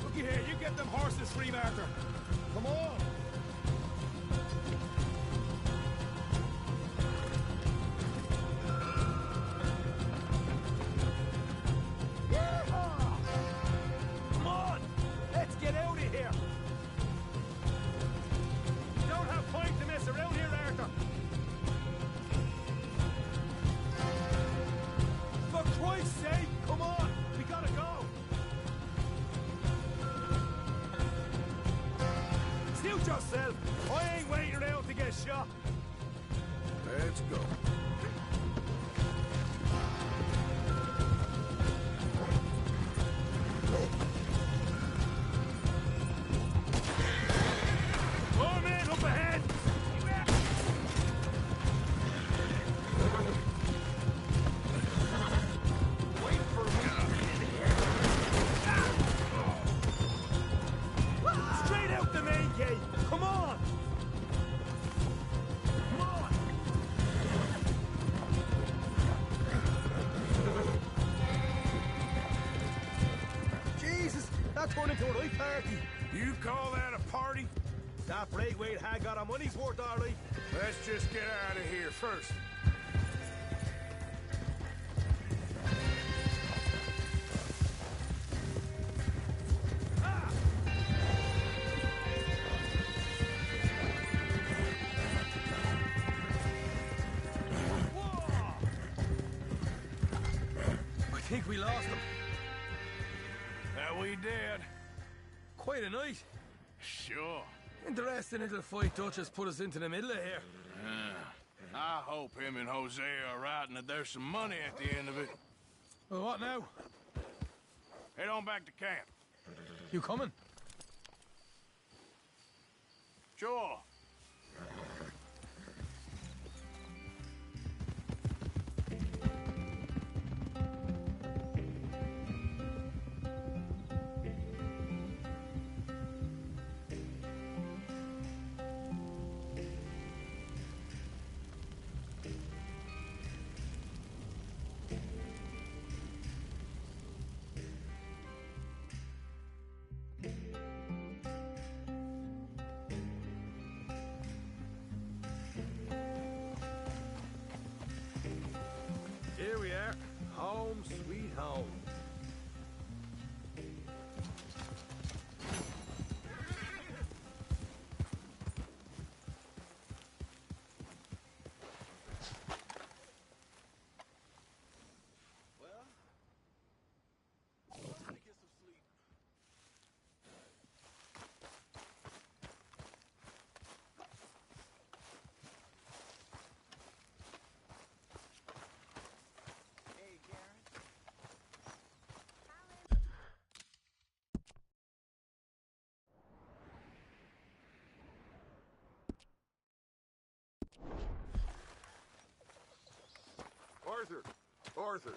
Looky here, you get them horses free, Arthur. Come on. Come on, let's get out of here. You don't have time to mess around here, Arthur. For Christ's sake, come on, we gotta go. Suit yourself. I ain't waiting around to get shot.
Let's go.
More men up ahead. Wait for me. Straight out the main gate. Come on. Come on. Jesus, that turned into a right party.
You call that a party?
That Braithwaite had got our money's worth, all right.
Let's just get out of here first.
I think we lost him.
That we did.
Quite a night.
Sure.
Interesting little fight Dutch has put us into the middle of here.
I hope him and Jose are right and that there's some money at the end of it.
Well, what now?
Head on back to camp.
You coming?
Sure.
Here we are. Home sweet home.
Arthur! Arthur!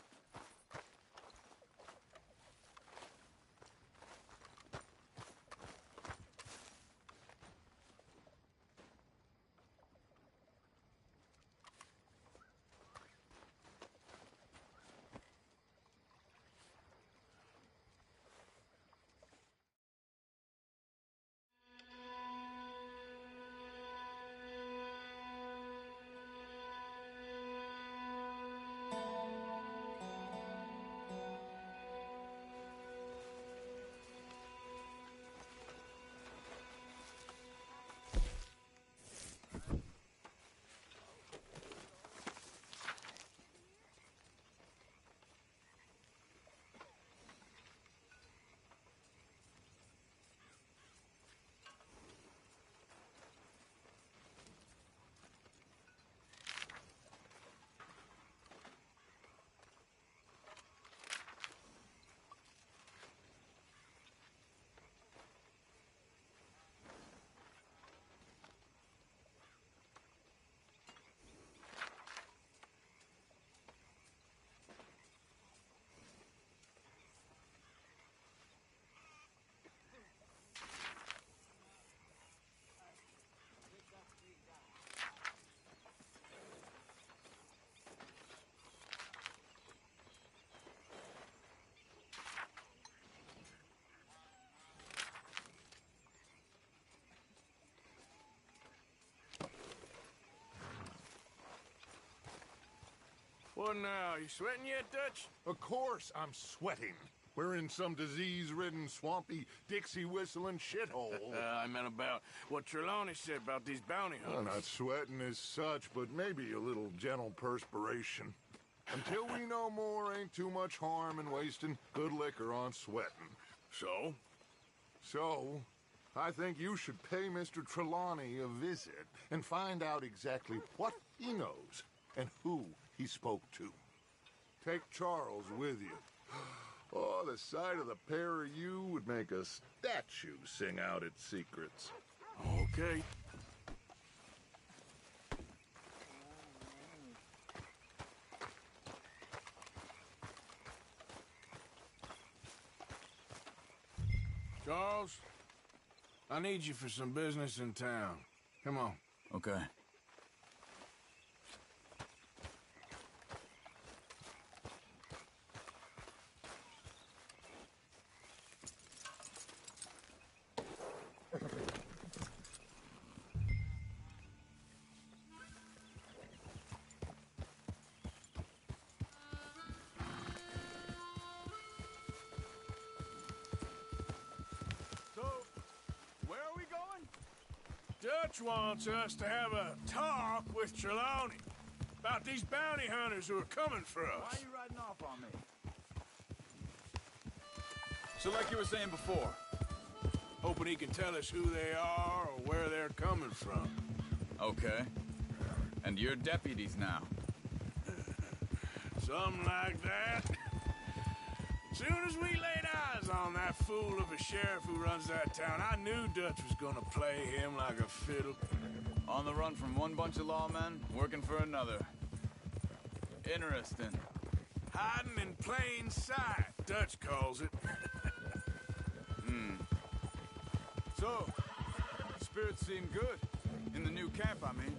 What now? You sweating yet, Dutch?
Of course I'm sweating. We're in some disease-ridden, swampy, Dixie-whistling shithole.
I meant about what Trelawney said about these bounty hunters.
Well, not sweating as such, but maybe a little gentle perspiration. Until we know more, ain't too much harm in wasting good liquor on sweating.
So?
So, I think you should pay Mr. Trelawney a visit and find out exactly what he knows and who he spoke to. Take Charles with you. Oh, the sight of the pair of you would make a statue sing out its secrets.
Okay. Charles, I need you for some business in town. Come on.
Okay.
Dutch wants us to have a talk with Trelawney about these bounty hunters who are coming for us.
Why are you riding off on me?
So like you were saying before.
Hoping he can tell us who they are or where they're coming from.
Okay. And you're deputies now.
Something like that. Soon as we laid eyes on that fool of a sheriff who runs that town, I knew Dutch was gonna play him like a fiddle.
On the run from one bunch of lawmen, working for another. Interesting.
Hiding in plain sight, Dutch calls it.
So, spirits seem good. In the new camp, I mean.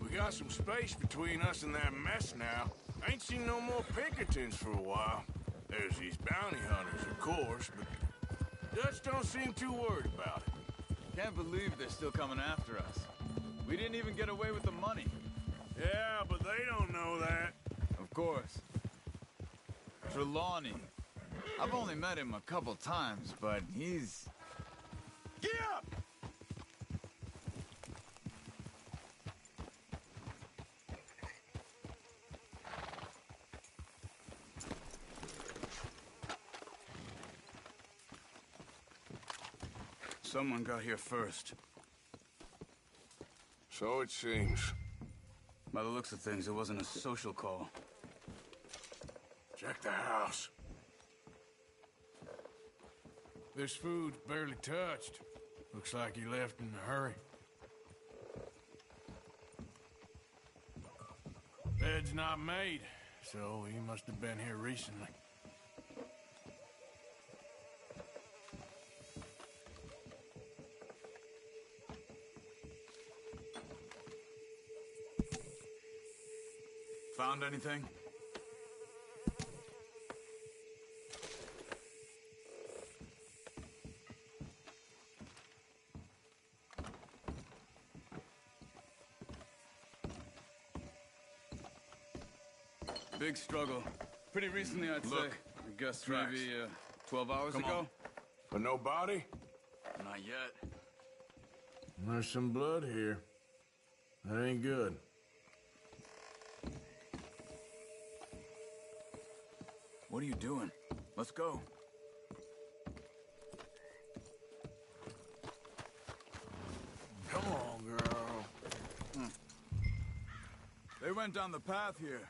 We got some space between us and that mess now. Ain't seen no more Pinkertons for a while. There's these bounty hunters, of course, but Dutch don't seem too worried about it.
Can't believe they're still coming after us. We didn't even get away with the money.
Yeah, but they don't know that.
Of course. Trelawney. I've only met him a couple times, but he's...
Get up!
Someone got here first.
So it seems.
By the looks of things, it wasn't a social call.
Check the house. This food's barely touched. Looks like he left in a hurry. Bed's not made, so he must have been here recently.
Found anything? Big struggle. Pretty recently, I'd say. I guess
Tracks.
maybe 12 hours
Come
ago.
on. But no body?
Not yet.
There's some blood here. That ain't good.
What are you doing? Let's go.
Come on, girl.
They went down the path here.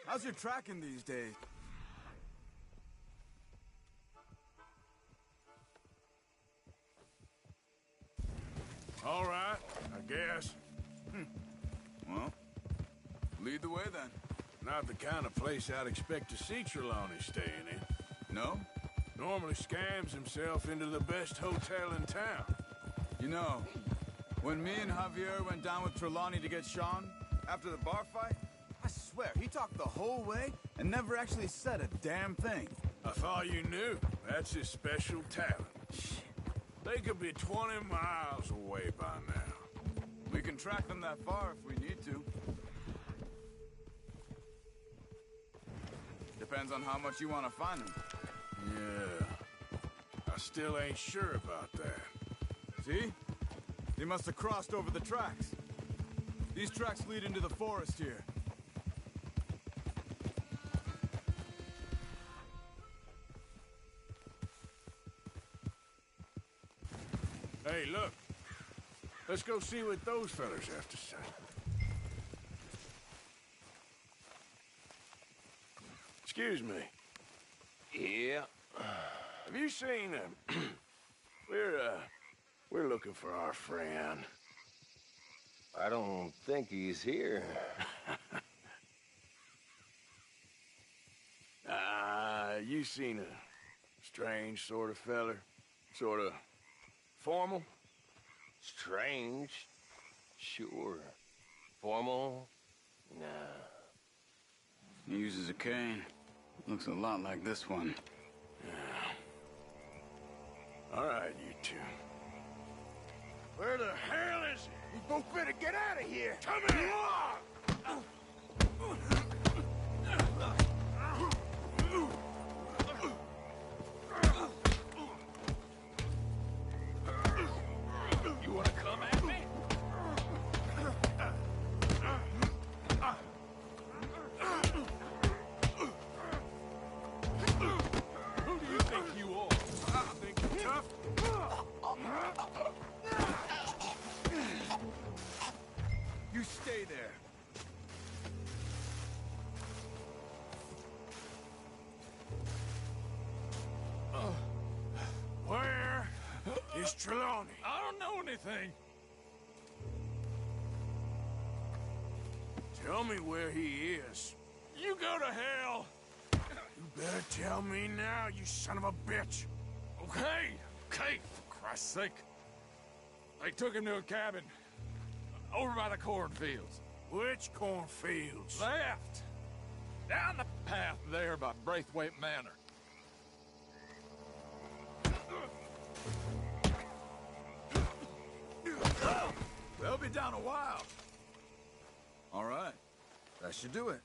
How's your tracking these days?
All right, I guess.
Well, lead the way then.
Not the kind of place I'd expect to see Trelawney staying in.
No?
Normally scams himself into the best hotel in town.
You know, when me and Javier went down with Trelawney to get Sean, after the bar fight, I swear, he talked the whole way and never actually said a damn thing.
I thought you knew. That's his special talent. They could be 20 miles away by now.
We can track them that far if we need to. Depends on how much you want to find them.
Yeah. I still ain't sure about that.
See? They must have crossed over the tracks. These tracks lead into the forest here.
Hey, look. Let's go see what those fellas have to say. Excuse me.
Yeah.
Have you seen we're looking for our friend.
I don't think he's here.
You seen a strange sort of feller? Sort of formal?
Strange? Sure. Formal? Nah.
He uses a cane. Looks a lot like this one.
Yeah. All right, you two. Where the hell is he? You both better get out of here. Come here!
You wanna come at me?
Who do you think you are? I think you're tough.
You stay there.
Where is Trelawney?
I don't know anything.
Tell me where he is.
You go to hell.
You better tell me now, you son of a bitch.
Okay, for Christ's sake. They took him to a cabin over by the cornfields.
Which cornfields?
Left. Down the path there by Braithwaite Manor.
They'll be down a while. All right. That should do it.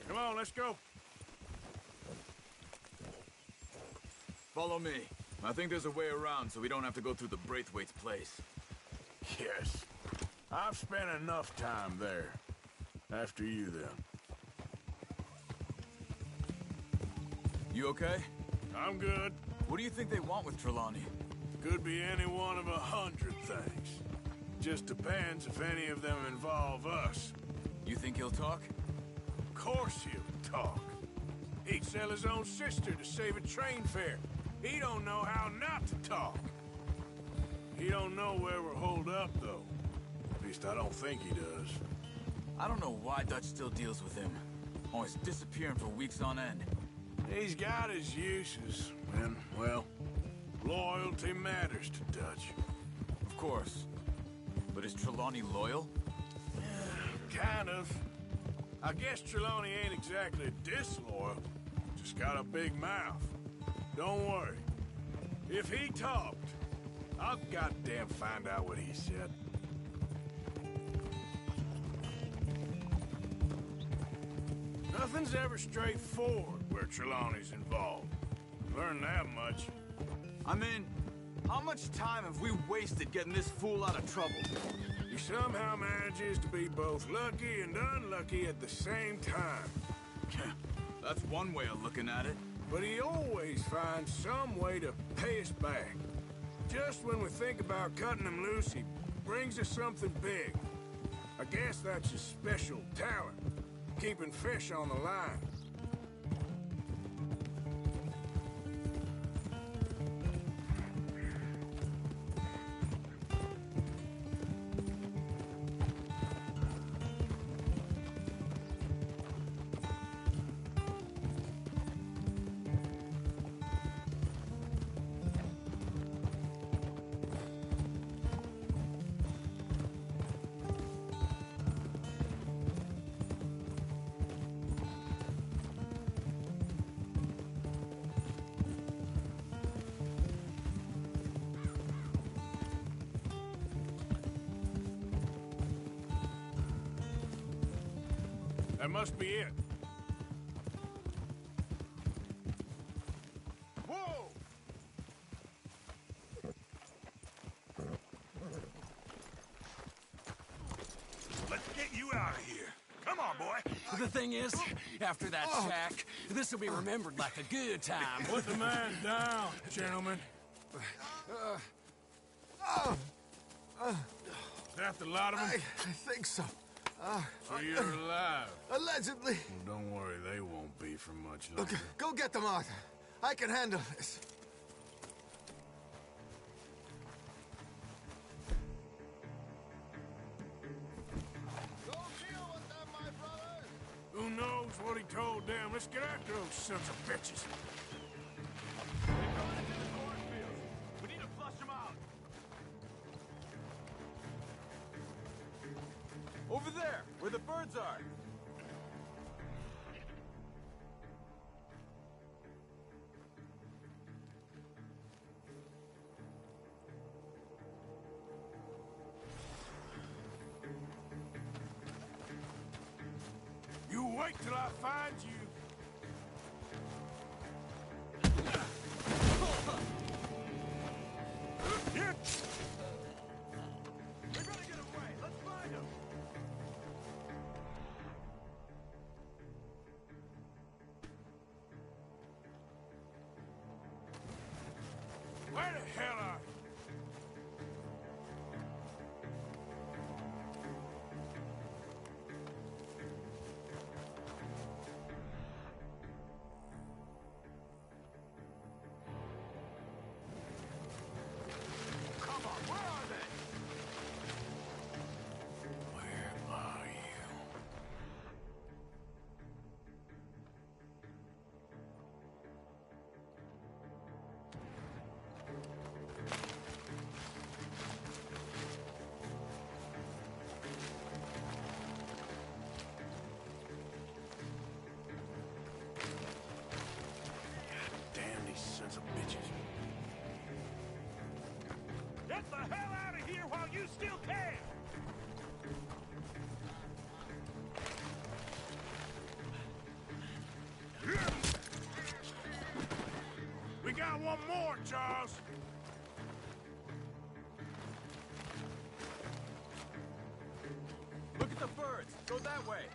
Come on, let's go.
Follow me. I think there's a way around so we don't have to go through the Braithwaite's place.
Yes. I've spent enough time there. After you, then.
You okay?
I'm good.
What do you think they want with Trelawney?
Could be any one of 100 things. Just depends if any of them involve us.
You think he'll talk?
Of course he'll talk. He'd sell his own sister to save a train fare. He don't know how not to talk. He don't know where we're holed up, though. At least I don't think he does.
I don't know why Dutch still deals with him. Always disappearing for weeks on end.
He's got his uses, and, well, loyalty matters to Dutch.
Of course. But is Trelawney loyal?
Kind of. I guess Trelawney ain't exactly disloyal. Just got a big mouth. Don't worry. If he talked, I'll goddamn find out what he said. Nothing's ever straightforward where Trelawney's involved. Learned that much.
I mean, how much time have we wasted getting this fool out of trouble?
He somehow manages to be both lucky and unlucky at the same time.
That's one way of looking at it.
But he always finds some way to pay us back. Just when we think about cutting him loose, he brings us something big. I guess that's his special talent, keeping fish on the line. That must be it.
Whoa! Let's get you out of here. Come on, boy.
The thing is, after that shack, this will be remembered like a good time.
Put the man down, gentlemen. Is that the lot of them?
I think so.
So you're alive?
Allegedly.
Well, don't worry, they won't be for much longer.
Okay, go get them, Arthur. I can handle this.
Who knows what he told them? Let's get after those sons of bitches.
We need to flush them out. Over there, where the birds are.
You wait till I find you.
They're gonna get away. Let's find them.
Where the hell are you?
Come on, where are they?
Where are you? Damn these sons of bitches.
Get the hell out of here while you still can!
We got one more, Charles.
Look at the birds. Go that way.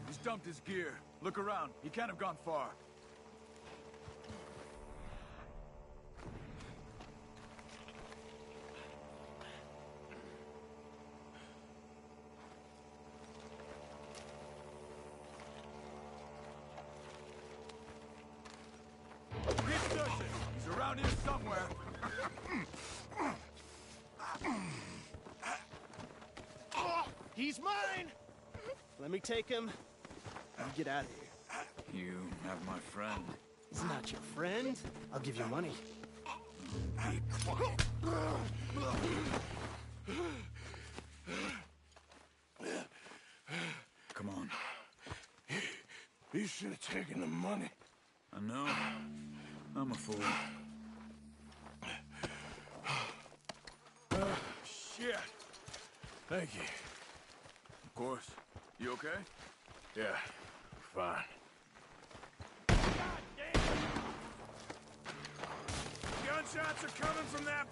He's dumped his gear. Look around. He can't have gone far. Keep searching. He's around here somewhere.
He's mine!
Let me take him. You get out of here.
You have my friend.
He's not your friend. I'll give you money.
Be quiet. Come on.
You should have taken the money.
I know. I'm a fool.
Shit. Thank you.
Of course. You okay?
Yeah, fine. Gunshots are coming from that...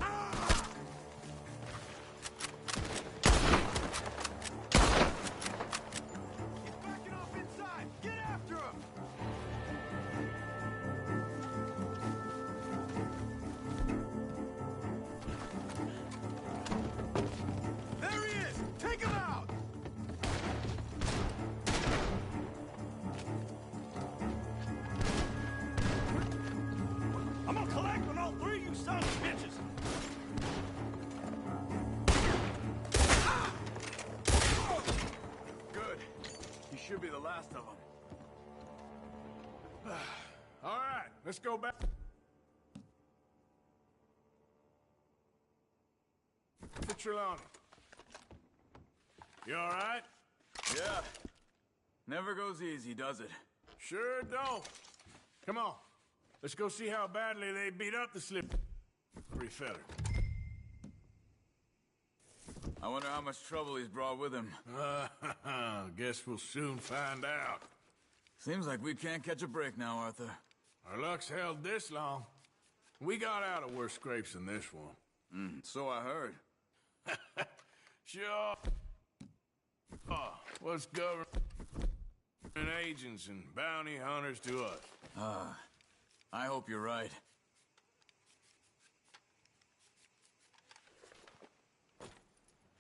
Ah!
He's backing off inside! Get after him! There he is! Take him out!
I'm gonna collect on all three of you sons of bitches!
Good. He should be the last of them.
All right, let's go back. To Trelawney. You all right?
Yeah. Never goes easy, does it?
Sure don't. Come on. Let's go see how badly they beat up the slippery feller.
I wonder how much trouble he's brought with him.
Guess we'll soon find out.
Seems like we can't catch a break now, Arthur.
Our luck's held this long. We got out of worse scrapes than this one.
So I heard.
Sure. What's government agents and bounty hunters to us?
I hope you're right.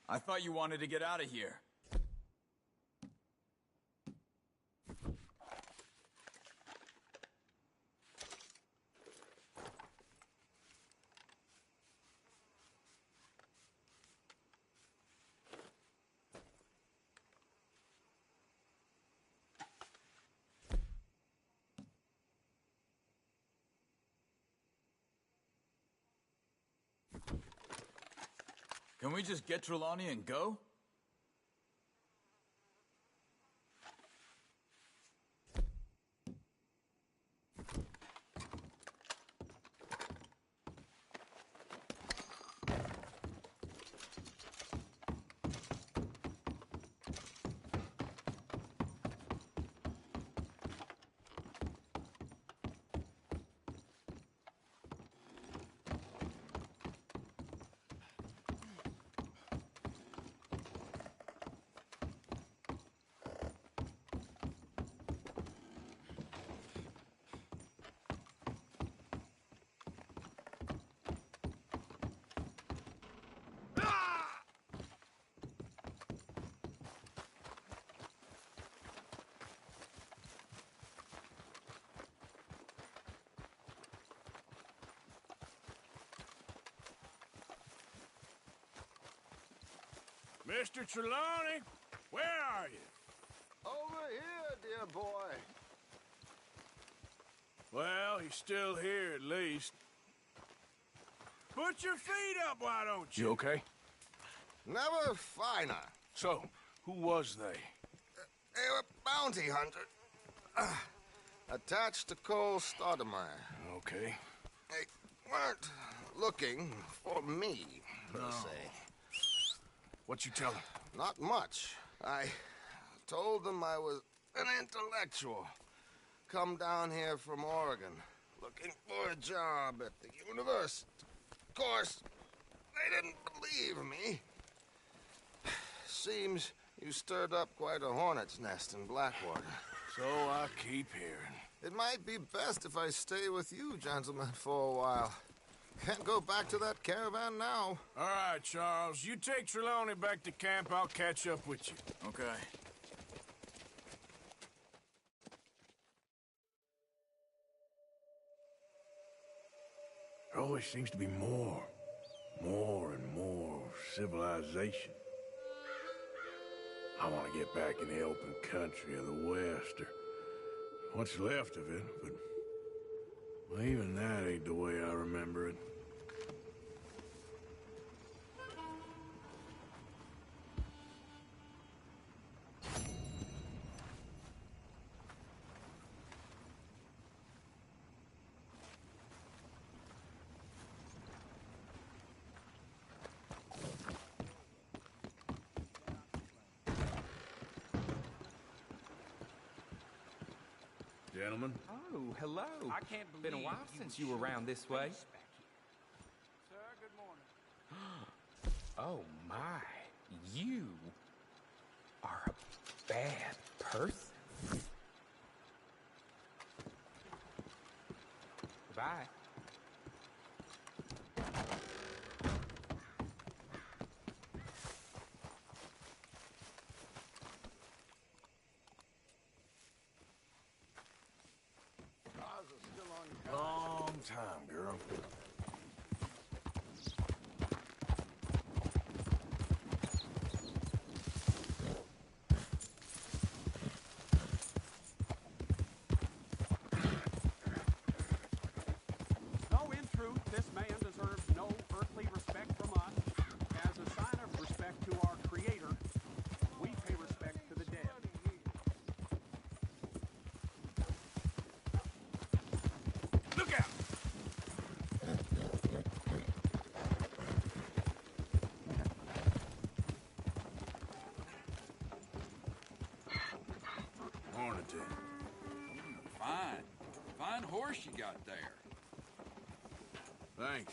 I thought you wanted to get out of here. Can we just get Trelawney and go?
Mr. Trelawney, where are you?
Over here, dear boy.
Well, he's still here at least. Put your feet up, why don't you?
You okay? Never finer.
So, who was they?
They were bounty hunters. Attached to Cole Stoudemire.
Okay.
They weren't looking for me, per se.
What you tell them?
Not much. I told them I was an intellectual. Come down here from Oregon, looking for a job at the university. Of course, they didn't believe me. Seems you stirred up quite a hornet's nest in Blackwater.
So I keep hearing.
It might be best if I stay with you, gentlemen, for a while. Can't go back to that caravan now.
All right, Charles. You take Trelawney back to camp. I'll catch up with you.
Okay.
There always seems to be more and more civilization. I want to get back in the open country of the West, or what's left of it, but well, even that ain't the way I remember it. Gentlemen?
Oh, hello.
I can't believe
Been a while since you were around this way.
Sir, good morning.
Oh, my. You are a bad person. Goodbye.
Long time, girl.
Though in truth, this man deserves no earthly respect from us, as a sign of respect to our Creator, we pay respect to the dead.
Look out! Morning, Tim.
Fine. Fine horse you got there.
Thanks.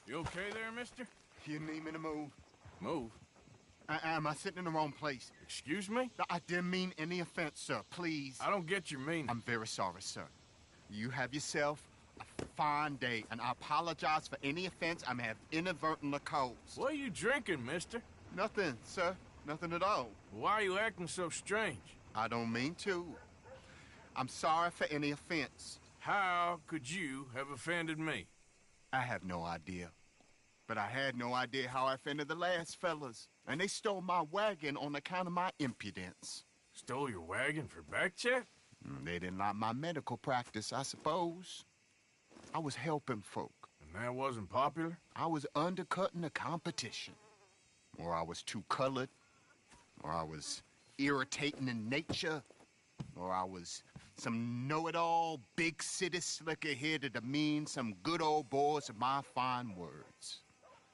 You okay there, mister?
You need me to move?
Move?
Am I sitting in the wrong place?
Excuse me?
I didn't mean any offense, sir. Please.
I don't get your meaning.
I'm very sorry, sir. You have yourself a fine day, and I apologize for any offense I may have inadvertently caused.
What are you drinking, mister?
Nothing, sir. Nothing at all.
Why are you acting so strange?
I don't mean to. I'm sorry for any offense.
How could you have offended me?
I have no idea. But I had no idea how I offended the last fellas. And they stole my wagon on account of my impudence.
Stole your wagon for back check?
They didn't like my medical practice, I suppose. I was helping folk.
And that wasn't popular?
I was undercutting the competition. Or I was too colored. Or I was irritating in nature. Or I was some know-it-all, big city slicker here to demean some good old boys of my fine words.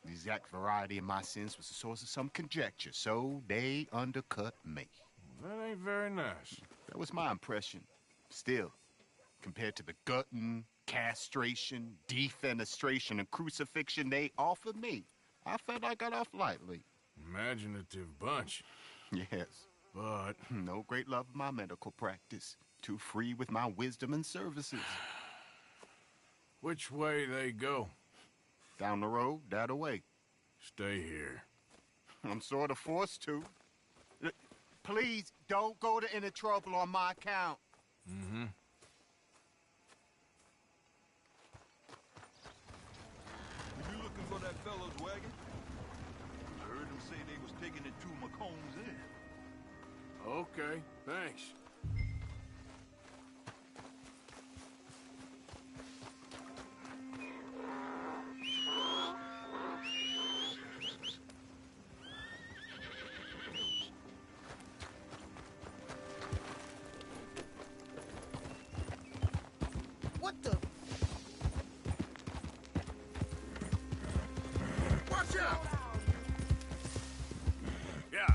The exact variety of my sins was the source of some conjecture, so they undercut me.
That ain't very nice.
That was my impression. Still, compared to the gutting, castration, defenestration, and crucifixion they offered me, I felt I got off lightly.
Imaginative bunch.
Yes. But no great love of my medical practice. Too free with my wisdom and services.
Which way they go?
Down the road, that away.
Stay here.
I'm sort of forced to. Please, don't go to any trouble on my account.
Mm-hmm.
You looking for that fellow's wagon? I heard him say they was taking it to McComb's Inn.
Okay, thanks.
What the?
Watch out! Yeah.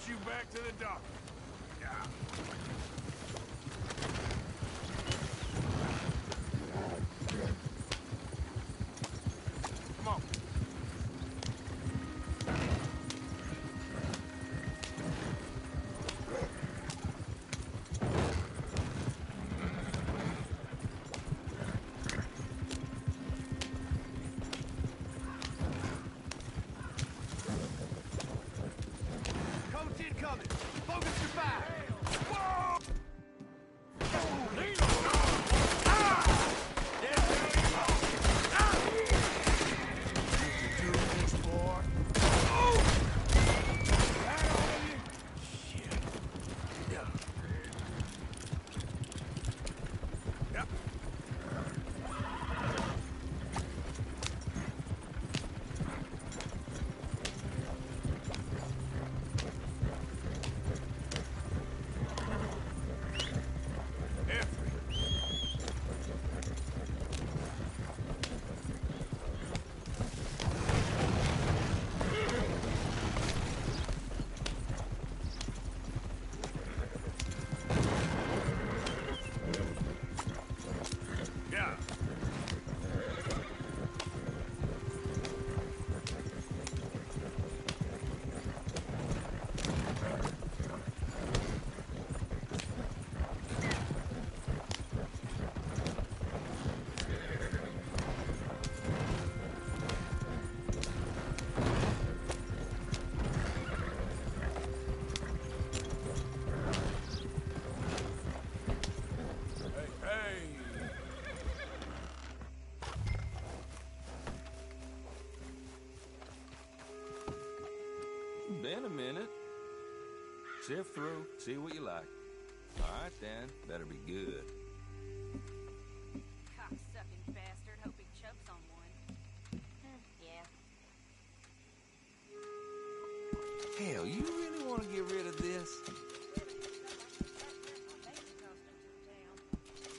you back to the dock. Yeah. Come on.
Coach incoming! Focus your fire!
Whoa!
Been a minute. Sift through, see what you like. All right, then. Better be good.
Cocksucking bastard. Hope he chokes on one. Yeah.
Hell, you really want to get rid of this?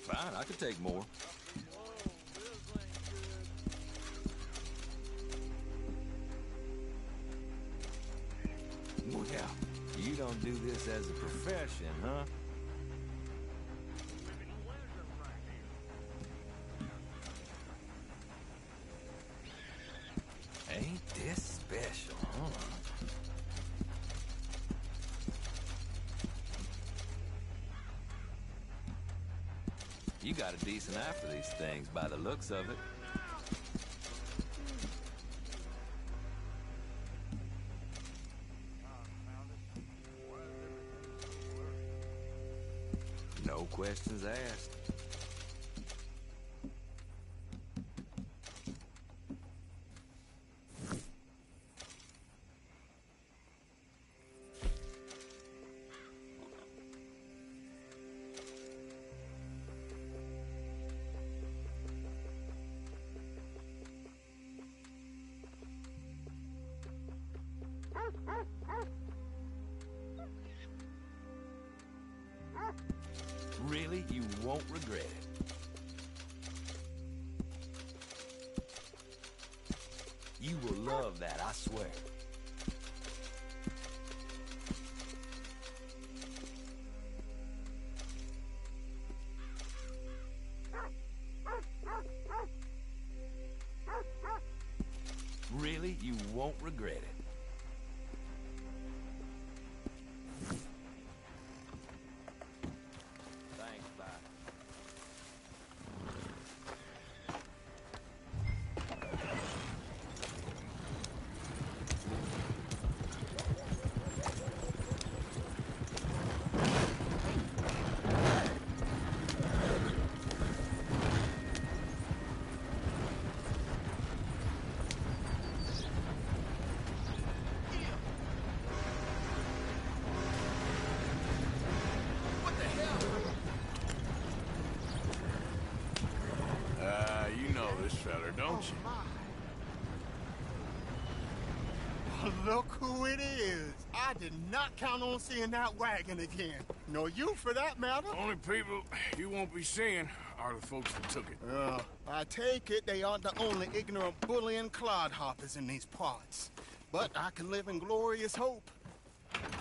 Fine, I could take more. Well, you don't do this as a profession, huh? Ain't this special, huh? You got a decent eye for these things by the looks of it. No questions asked. Really, you won't regret it. You will love that, I swear. Really, you won't regret it. Thanks, bye.
You know this fella, don't you?
Look who it is. I did not count on seeing that wagon again. Nor you, for that matter.
Only people you won't be seeing are the folks that took it.
I take it they aren't the only ignorant bullying clodhoppers in these parts. But I can live in glorious hope.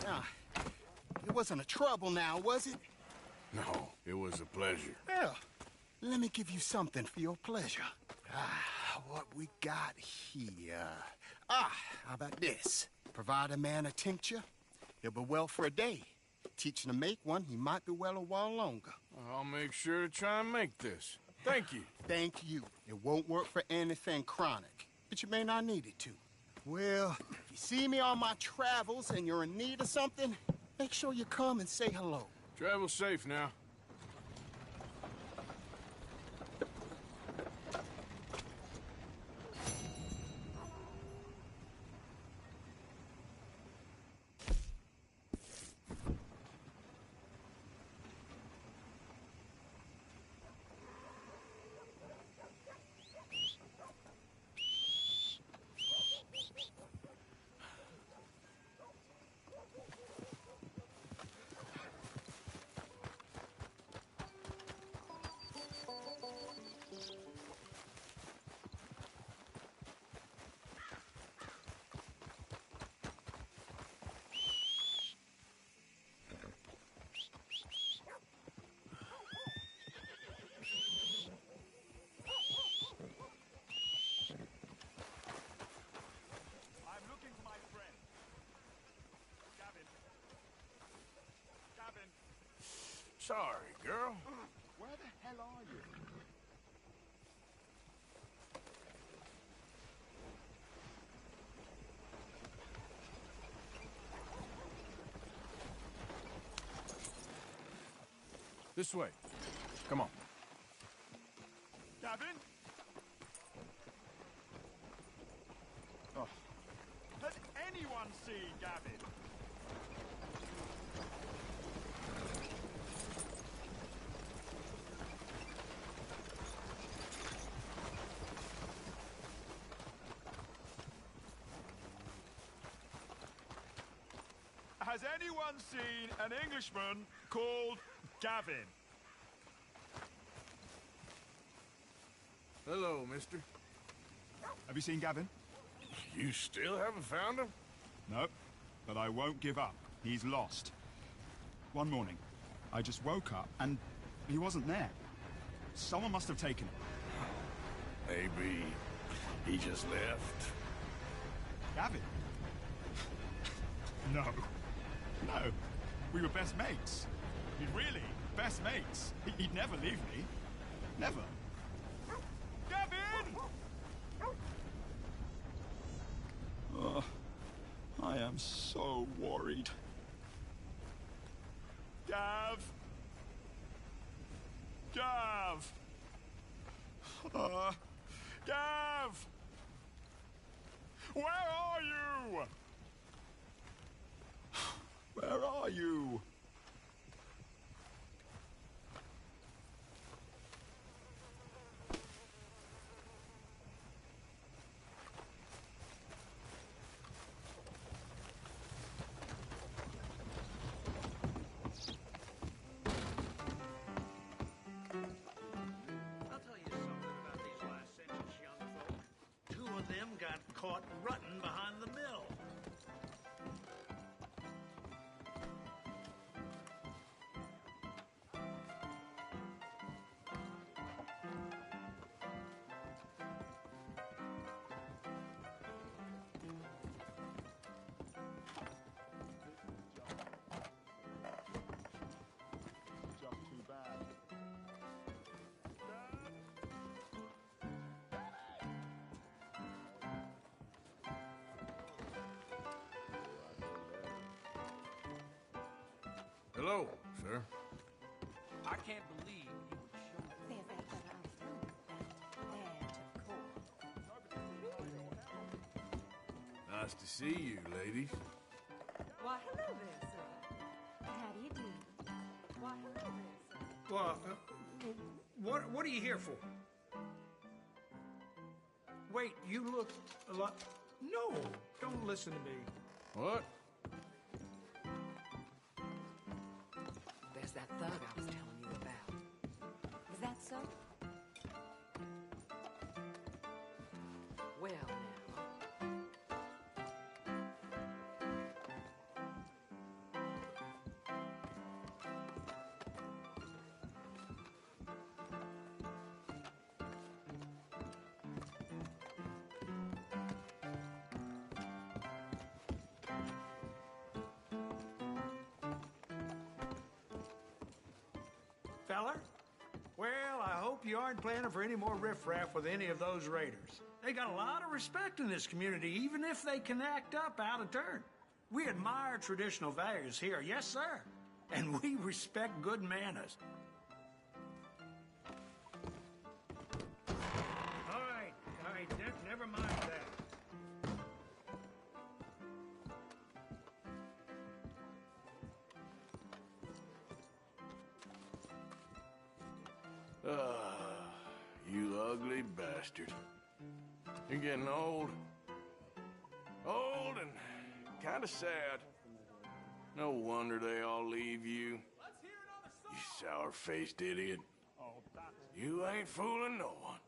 It wasn't a trouble now, was it?
No, it was a pleasure.
Well, let me give you something for your pleasure. What we got here? How about this? Provide a man a tincture, he'll be well for a day. Teach him to make one, he might be well a while longer.
I'll make sure to try and make this. Thank you.
Thank you. It won't work for anything chronic, but you may not need it to. Well, if you see me on my travels and you're in need of something, make sure you come and say hello.
Travel safe now. Sorry, girl.
Where the hell are you?
This way. Come on.
Gavin? Oh. Has anyone seen Gavin? Has anyone seen an Englishman called Gavin?
Hello, mister.
Have you seen Gavin?
You still haven't found him?
Nope, but I won't give up. He's lost. One morning, I just woke up and he wasn't there. Someone must have taken him.
Maybe he just left.
Gavin? No. No. We were best mates. Really, best mates. He'd never leave me. Never. Gavin! Oh, I am so worried. Gav! Gav! Gav! Where are you? Where are you?
I'll tell you something about these last census young folk. Two of them got caught rutting behind the mill.
Hello, sir.
I can't believe he would show
Nice to see you, ladies.
Why, hello there, sir. How do you do? Why, hello there, sir.
Well, what are you here for? Wait, you look a lot... No, don't listen to me.
What?
There's that thug I was telling you about. Is that so? Well, now.
feller. Well, I hope you aren't planning for any more riffraff with any of those raiders. They got a lot of respect in this community, even if they can act up out of turn. We admire traditional values here, yes, sir. And we respect good manners. All right, never mind that.
You ugly bastard. You're getting old. Old and kind of sad. No wonder they all leave you. You sour-faced idiot. You ain't fooling no one.